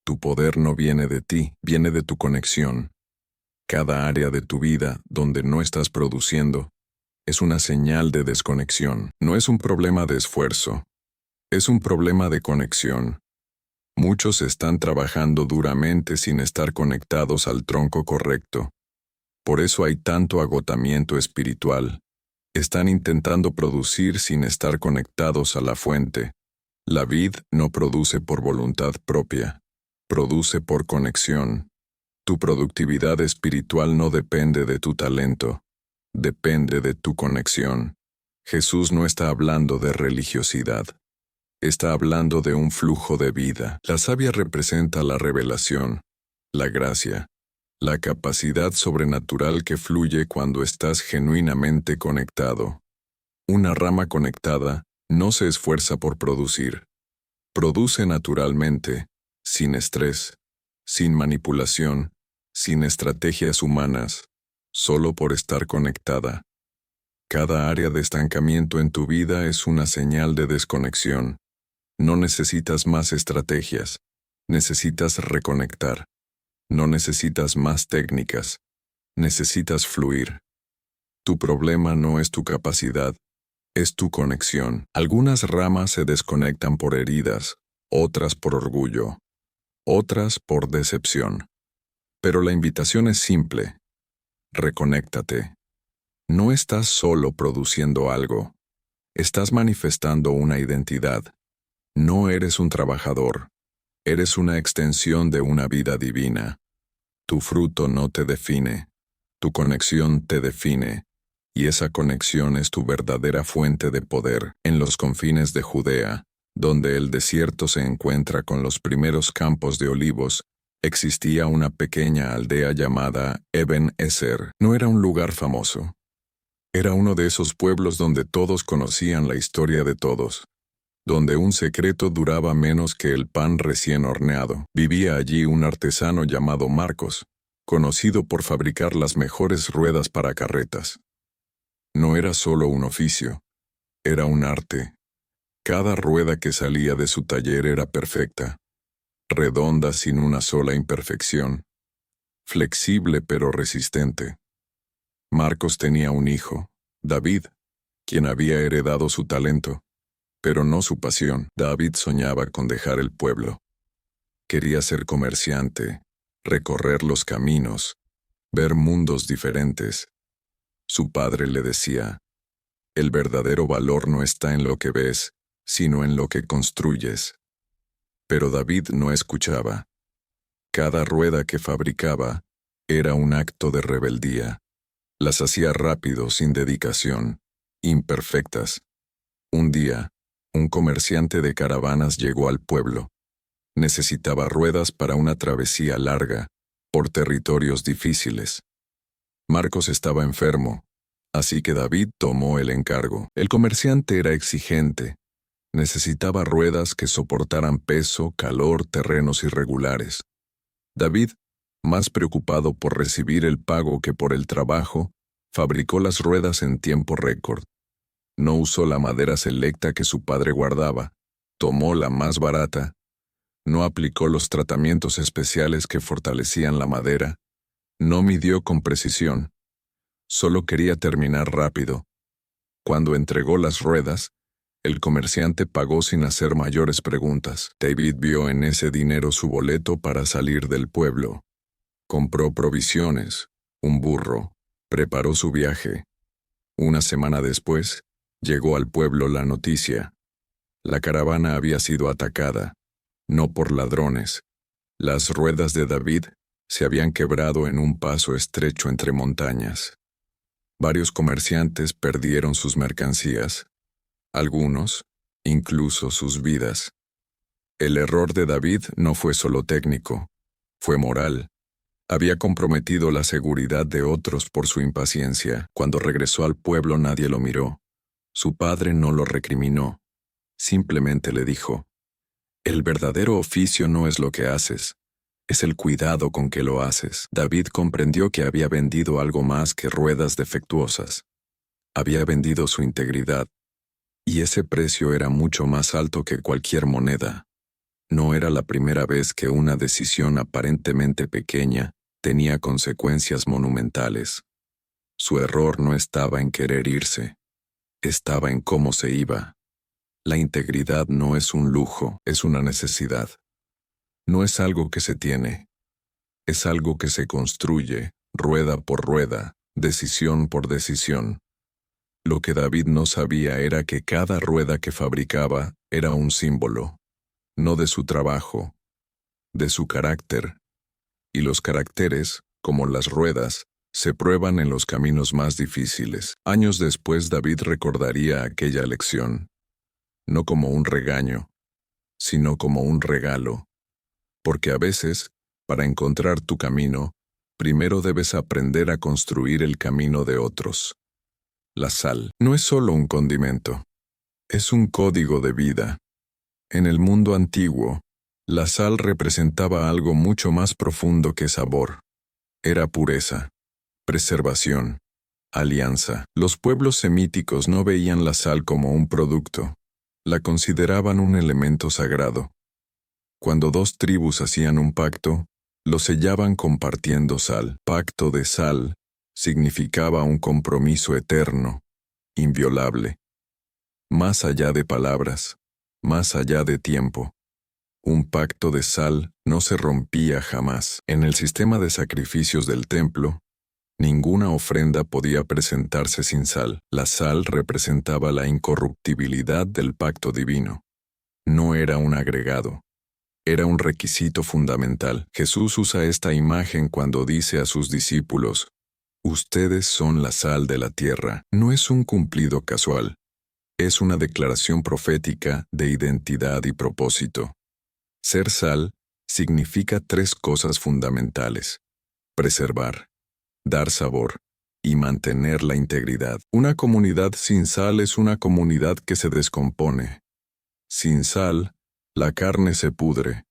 Tu poder no viene de ti, viene de tu conexión. Cada área de tu vida donde no estás produciendo es una señal de desconexión. No es un problema de esfuerzo, es un problema de conexión. Muchos están trabajando duramente sin estar conectados al tronco correcto. Por eso hay tanto agotamiento espiritual. Están intentando producir sin estar conectados a la fuente. La vid no produce por voluntad propia, produce por conexión. Tu productividad espiritual no depende de tu talento, depende de tu conexión. Jesús no está hablando de religiosidad. Está hablando de un flujo de vida. La savia representa la revelación, la gracia, la capacidad sobrenatural que fluye cuando estás genuinamente conectado. Una rama conectada no se esfuerza por producir. Produce naturalmente, sin estrés, sin manipulación, sin estrategias humanas, solo por estar conectada. Cada área de estancamiento en tu vida es una señal de desconexión. No necesitas más estrategias, necesitas reconectar. No necesitas más técnicas, necesitas fluir. Tu problema no es tu capacidad, es tu conexión. Algunas ramas se desconectan por heridas, otras por orgullo, otras por decepción. Pero la invitación es simple. Reconéctate. No estás solo produciendo algo. Estás manifestando una identidad. No eres un trabajador. Eres una extensión de una vida divina. Tu fruto no te define. Tu conexión te define. Y esa conexión es tu verdadera fuente de poder. En los confines de Judea, donde el desierto se encuentra con los primeros campos de olivos, existía una pequeña aldea llamada Eben Ezer. No era un lugar famoso. Era uno de esos pueblos donde todos conocían la historia de todos, donde un secreto duraba menos que el pan recién horneado. Vivía allí un artesano llamado Marcos, conocido por fabricar las mejores ruedas para carretas. No era solo un oficio, era un arte. Cada rueda que salía de su taller era perfecta, redonda sin una sola imperfección, flexible pero resistente. Marcos tenía un hijo, David, quien había heredado su talento, pero no su pasión. David soñaba con dejar el pueblo. Quería ser comerciante, recorrer los caminos, ver mundos diferentes. Su padre le decía, el verdadero valor no está en lo que ves, sino en lo que construyes. Pero David no escuchaba. Cada rueda que fabricaba era un acto de rebeldía. Las hacía rápido, sin dedicación, imperfectas. Un día, un comerciante de caravanas llegó al pueblo. Necesitaba ruedas para una travesía larga, por territorios difíciles. Marcos estaba enfermo, así que David tomó el encargo. El comerciante era exigente. Necesitaba ruedas que soportaran peso, calor, terrenos irregulares. David, más preocupado por recibir el pago que por el trabajo, fabricó las ruedas en tiempo récord. No usó la madera selecta que su padre guardaba, tomó la más barata. No aplicó los tratamientos especiales que fortalecían la madera. No midió con precisión. Solo quería terminar rápido. Cuando entregó las ruedas, el comerciante pagó sin hacer mayores preguntas. David vio en ese dinero su boleto para salir del pueblo. Compró provisiones, un burro, preparó su viaje. Una semana después, llegó al pueblo la noticia. La caravana había sido atacada, no por ladrones. Las ruedas de David se habían quebrado en un paso estrecho entre montañas. Varios comerciantes perdieron sus mercancías. Algunos, incluso sus vidas. El error de David no fue solo técnico, fue moral. Había comprometido la seguridad de otros por su impaciencia. Cuando regresó al pueblo nadie lo miró. Su padre no lo recriminó. Simplemente le dijo, el verdadero oficio no es lo que haces, es el cuidado con que lo haces. David comprendió que había vendido algo más que ruedas defectuosas. Había vendido su integridad. Y ese precio era mucho más alto que cualquier moneda. No era la primera vez que una decisión aparentemente pequeña tenía consecuencias monumentales. Su error no estaba en querer irse, estaba en cómo se iba. La integridad no es un lujo, es una necesidad. No es algo que se tiene, es algo que se construye, rueda por rueda, decisión por decisión. Lo que David no sabía era que cada rueda que fabricaba era un símbolo, no de su trabajo, de su carácter. Y los caracteres, como las ruedas, se prueban en los caminos más difíciles. Años después David recordaría aquella lección, no como un regaño, sino como un regalo. Porque a veces, para encontrar tu camino, primero debes aprender a construir el camino de otros. La sal no es solo un condimento, es un código de vida. En el mundo antiguo, la sal representaba algo mucho más profundo que sabor. Era pureza, preservación, alianza. Los pueblos semíticos no veían la sal como un producto, la consideraban un elemento sagrado. Cuando dos tribus hacían un pacto, lo sellaban compartiendo sal. Pacto de sal significaba un compromiso eterno, inviolable. Más allá de palabras, más allá de tiempo. Un pacto de sal no se rompía jamás. En el sistema de sacrificios del templo, ninguna ofrenda podía presentarse sin sal. La sal representaba la incorruptibilidad del pacto divino. No era un agregado. Era un requisito fundamental. Jesús usa esta imagen cuando dice a sus discípulos, ustedes son la sal de la tierra. No es un cumplido casual. Es una declaración profética de identidad y propósito. Ser sal significa tres cosas fundamentales: preservar, dar sabor y mantener la integridad. Una comunidad sin sal es una comunidad que se descompone. Sin sal, la carne se pudre.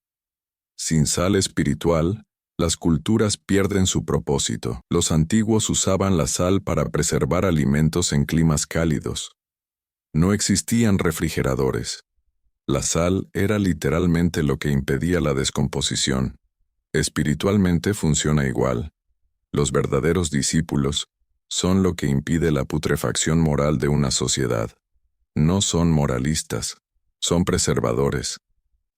Sin sal espiritual, las culturas pierden su propósito. Los antiguos usaban la sal para preservar alimentos en climas cálidos. No existían refrigeradores. La sal era literalmente lo que impedía la descomposición. Espiritualmente funciona igual. Los verdaderos discípulos son lo que impide la putrefacción moral de una sociedad. No son moralistas, son preservadores.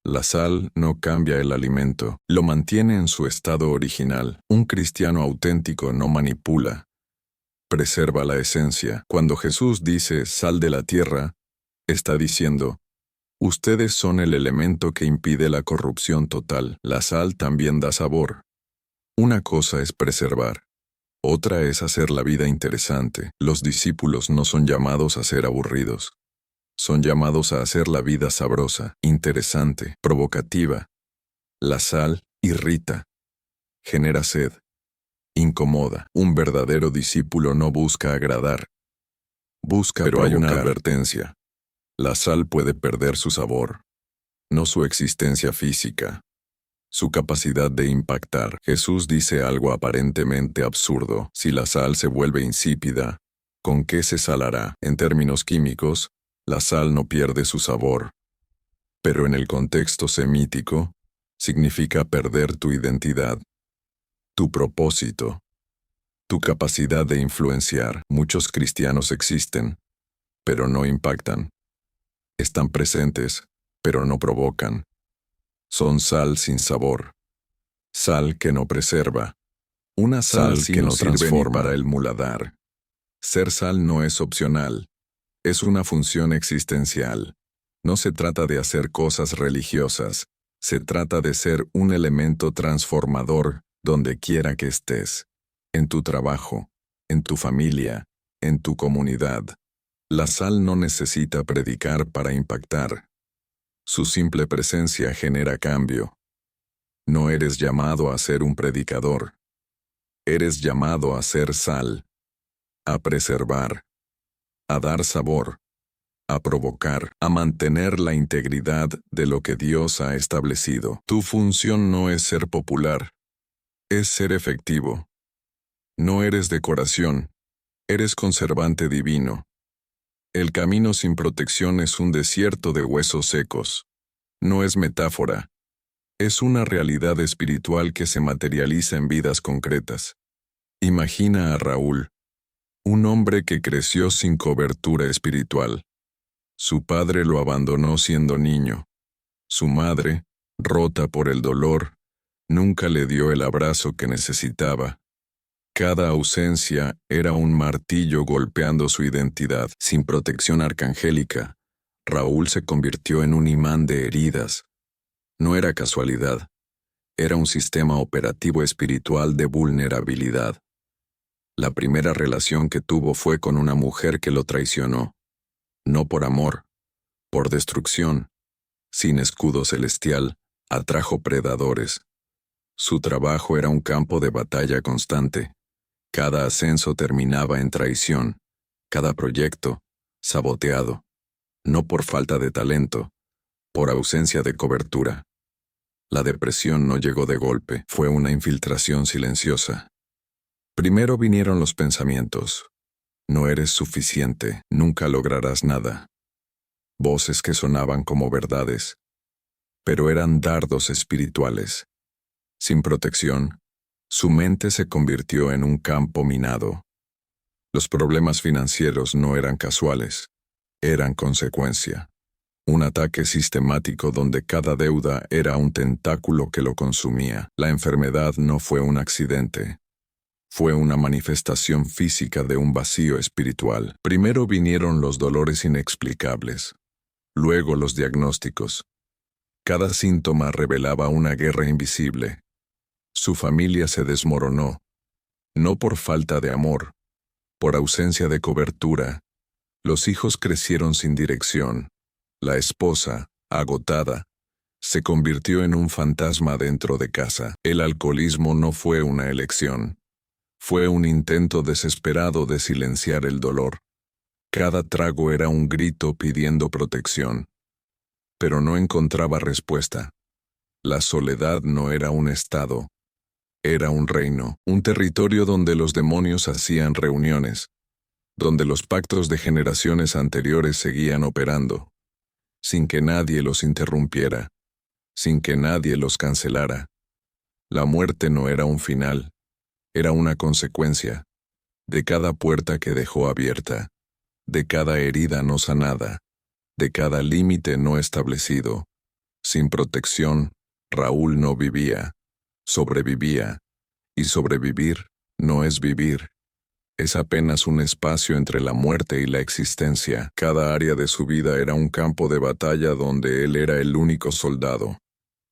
La sal no cambia el alimento, lo mantiene en su estado original. Un cristiano auténtico no manipula, preserva la esencia. Cuando Jesús dice sal de la tierra, está diciendo, ustedes son el elemento que impide la corrupción total. La sal también da sabor. Una cosa es preservar. Otra es hacer la vida interesante. Los discípulos no son llamados a ser aburridos. Son llamados a hacer la vida sabrosa, interesante, provocativa. La sal irrita, genera sed, incomoda. Un verdadero discípulo no busca agradar. Busca provocar. Pero hay una advertencia. La sal puede perder su sabor, no su existencia física, su capacidad de impactar. Jesús dice algo aparentemente absurdo. Si la sal se vuelve insípida, ¿con qué se salará? En términos químicos, la sal no pierde su sabor. Pero en el contexto semítico, significa perder tu identidad, tu propósito, tu capacidad de influenciar. Muchos cristianos existen, pero no impactan. Están presentes, pero no provocan. Son sal sin sabor. Sal que no preserva. Una sal que no transforma para el muladar. Ser sal no es opcional. Es una función existencial. No se trata de hacer cosas religiosas. Se trata de ser un elemento transformador donde quiera que estés. En tu trabajo, en tu familia, en tu comunidad. La sal no necesita predicar para impactar. Su simple presencia genera cambio. No eres llamado a ser un predicador. Eres llamado a ser sal, a preservar, a dar sabor, a provocar, a mantener la integridad de lo que Dios ha establecido. Tu función no es ser popular, es ser efectivo. No eres decoración, eres conservante divino. El camino sin protección es un desierto de huesos secos. No es metáfora. Es una realidad espiritual que se materializa en vidas concretas. Imagina a Raúl, un hombre que creció sin cobertura espiritual. Su padre lo abandonó siendo niño. Su madre, rota por el dolor, nunca le dio el abrazo que necesitaba. Cada ausencia era un martillo golpeando su identidad. Sin protección arcangélica, Raúl se convirtió en un imán de heridas. No era casualidad. Era un sistema operativo espiritual de vulnerabilidad. La primera relación que tuvo fue con una mujer que lo traicionó. No por amor, por destrucción. Sin escudo celestial, atrajo predadores. Su trabajo era un campo de batalla constante. Cada ascenso terminaba en traición, cada proyecto, saboteado, no por falta de talento, por ausencia de cobertura. La depresión no llegó de golpe, fue una infiltración silenciosa. Primero vinieron los pensamientos. No eres suficiente, nunca lograrás nada. Voces que sonaban como verdades, pero eran dardos espirituales. Sin protección, su mente se convirtió en un campo minado. Los problemas financieros no eran casuales, eran consecuencia. Un ataque sistemático donde cada deuda era un tentáculo que lo consumía. La enfermedad no fue un accidente. Fue una manifestación física de un vacío espiritual. Primero vinieron los dolores inexplicables. Luego los diagnósticos. Cada síntoma revelaba una guerra invisible. Su familia se desmoronó, no por falta de amor, por ausencia de cobertura. Los hijos crecieron sin dirección. La esposa, agotada, se convirtió en un fantasma dentro de casa. El alcoholismo no fue una elección. Fue un intento desesperado de silenciar el dolor. Cada trago era un grito pidiendo protección. Pero no encontraba respuesta. La soledad no era un estado. Era un reino, un territorio donde los demonios hacían reuniones, donde los pactos de generaciones anteriores seguían operando, sin que nadie los interrumpiera, sin que nadie los cancelara. La muerte no era un final, era una consecuencia, de cada puerta que dejó abierta, de cada herida no sanada, de cada límite no establecido. Sin protección, Raúl no vivía. Sobrevivía, y sobrevivir no es vivir, Es apenas un espacio entre la muerte y la existencia. Cada área de su vida era un campo de batalla donde él era el único soldado,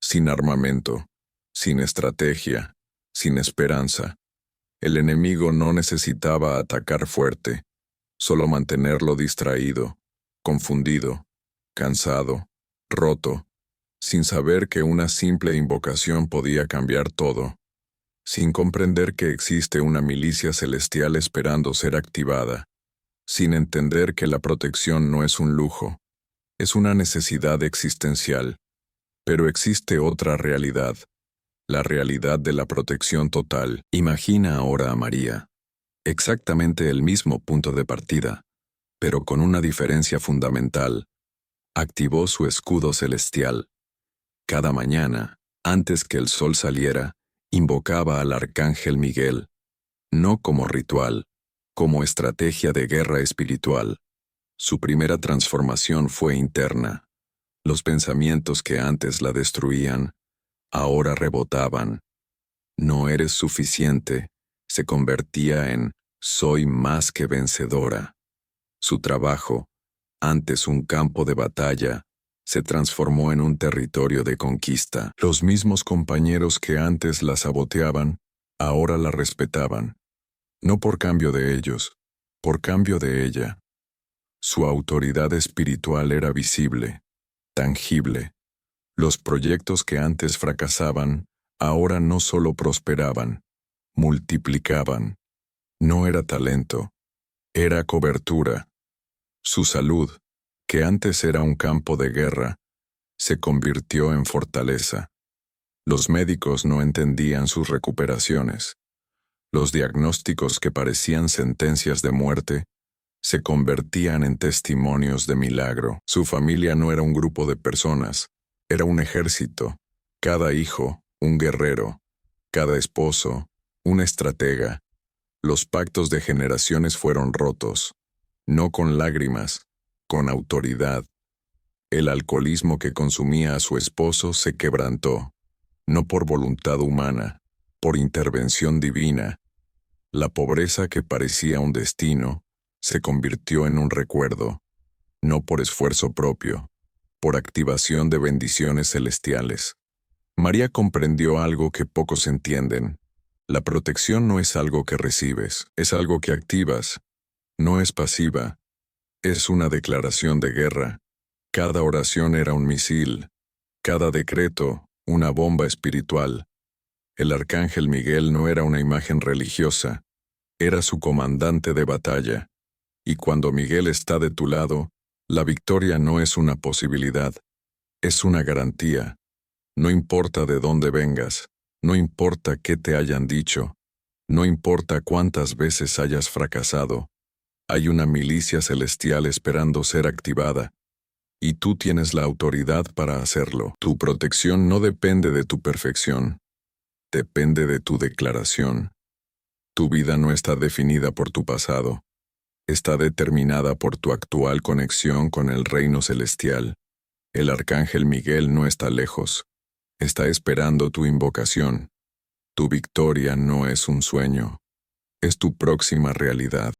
sin armamento, sin estrategia, sin esperanza. El enemigo no necesitaba atacar fuerte, solo mantenerlo distraído, confundido, cansado, roto, sin saber que una simple invocación podía cambiar todo, sin comprender que existe una milicia celestial esperando ser activada, sin entender que la protección no es un lujo, es una necesidad existencial. Pero existe otra realidad, la realidad de la protección total. Imagina ahora a María, exactamente el mismo punto de partida, pero con una diferencia fundamental. Activó su escudo celestial. Cada mañana, antes que el sol saliera, invocaba al arcángel Miguel, no como ritual, como estrategia de guerra espiritual. Su primera transformación fue interna. Los pensamientos que antes la destruían, ahora rebotaban. No eres suficiente, se convertía en soy más que vencedora. Su trabajo, antes un campo de batalla, se transformó en un territorio de conquista. Los mismos compañeros que antes la saboteaban, ahora la respetaban. No por cambio de ellos, por cambio de ella. Su autoridad espiritual era visible, tangible. Los proyectos que antes fracasaban, ahora no solo prosperaban, multiplicaban. No era talento, era cobertura. Su salud, que antes era un campo de guerra, se convirtió en fortaleza. Los médicos no entendían sus recuperaciones. Los diagnósticos que parecían sentencias de muerte se convertían en testimonios de milagro. Su familia no era un grupo de personas, era un ejército. Cada hijo, un guerrero. Cada esposo, un estratega. Los pactos de generaciones fueron rotos, no con lágrimas, con autoridad. El alcoholismo que consumía a su esposo se quebrantó, no por voluntad humana, por intervención divina. La pobreza que parecía un destino, se convirtió en un recuerdo, no por esfuerzo propio, por activación de bendiciones celestiales. María comprendió algo que pocos entienden. La protección no es algo que recibes, es algo que activas. No es pasiva, es una declaración de guerra. Cada oración era un misil, cada decreto, una bomba espiritual. El arcángel Miguel no era una imagen religiosa, era su comandante de batalla. Y cuando Miguel está de tu lado, la victoria no es una posibilidad, es una garantía. No importa de dónde vengas, no importa qué te hayan dicho, no importa cuántas veces hayas fracasado, hay una milicia celestial esperando ser activada, y tú tienes la autoridad para hacerlo. Tu protección no depende de tu perfección, depende de tu declaración. Tu vida no está definida por tu pasado, está determinada por tu actual conexión con el reino celestial. El arcángel Miguel no está lejos, está esperando tu invocación. Tu victoria no es un sueño, es tu próxima realidad.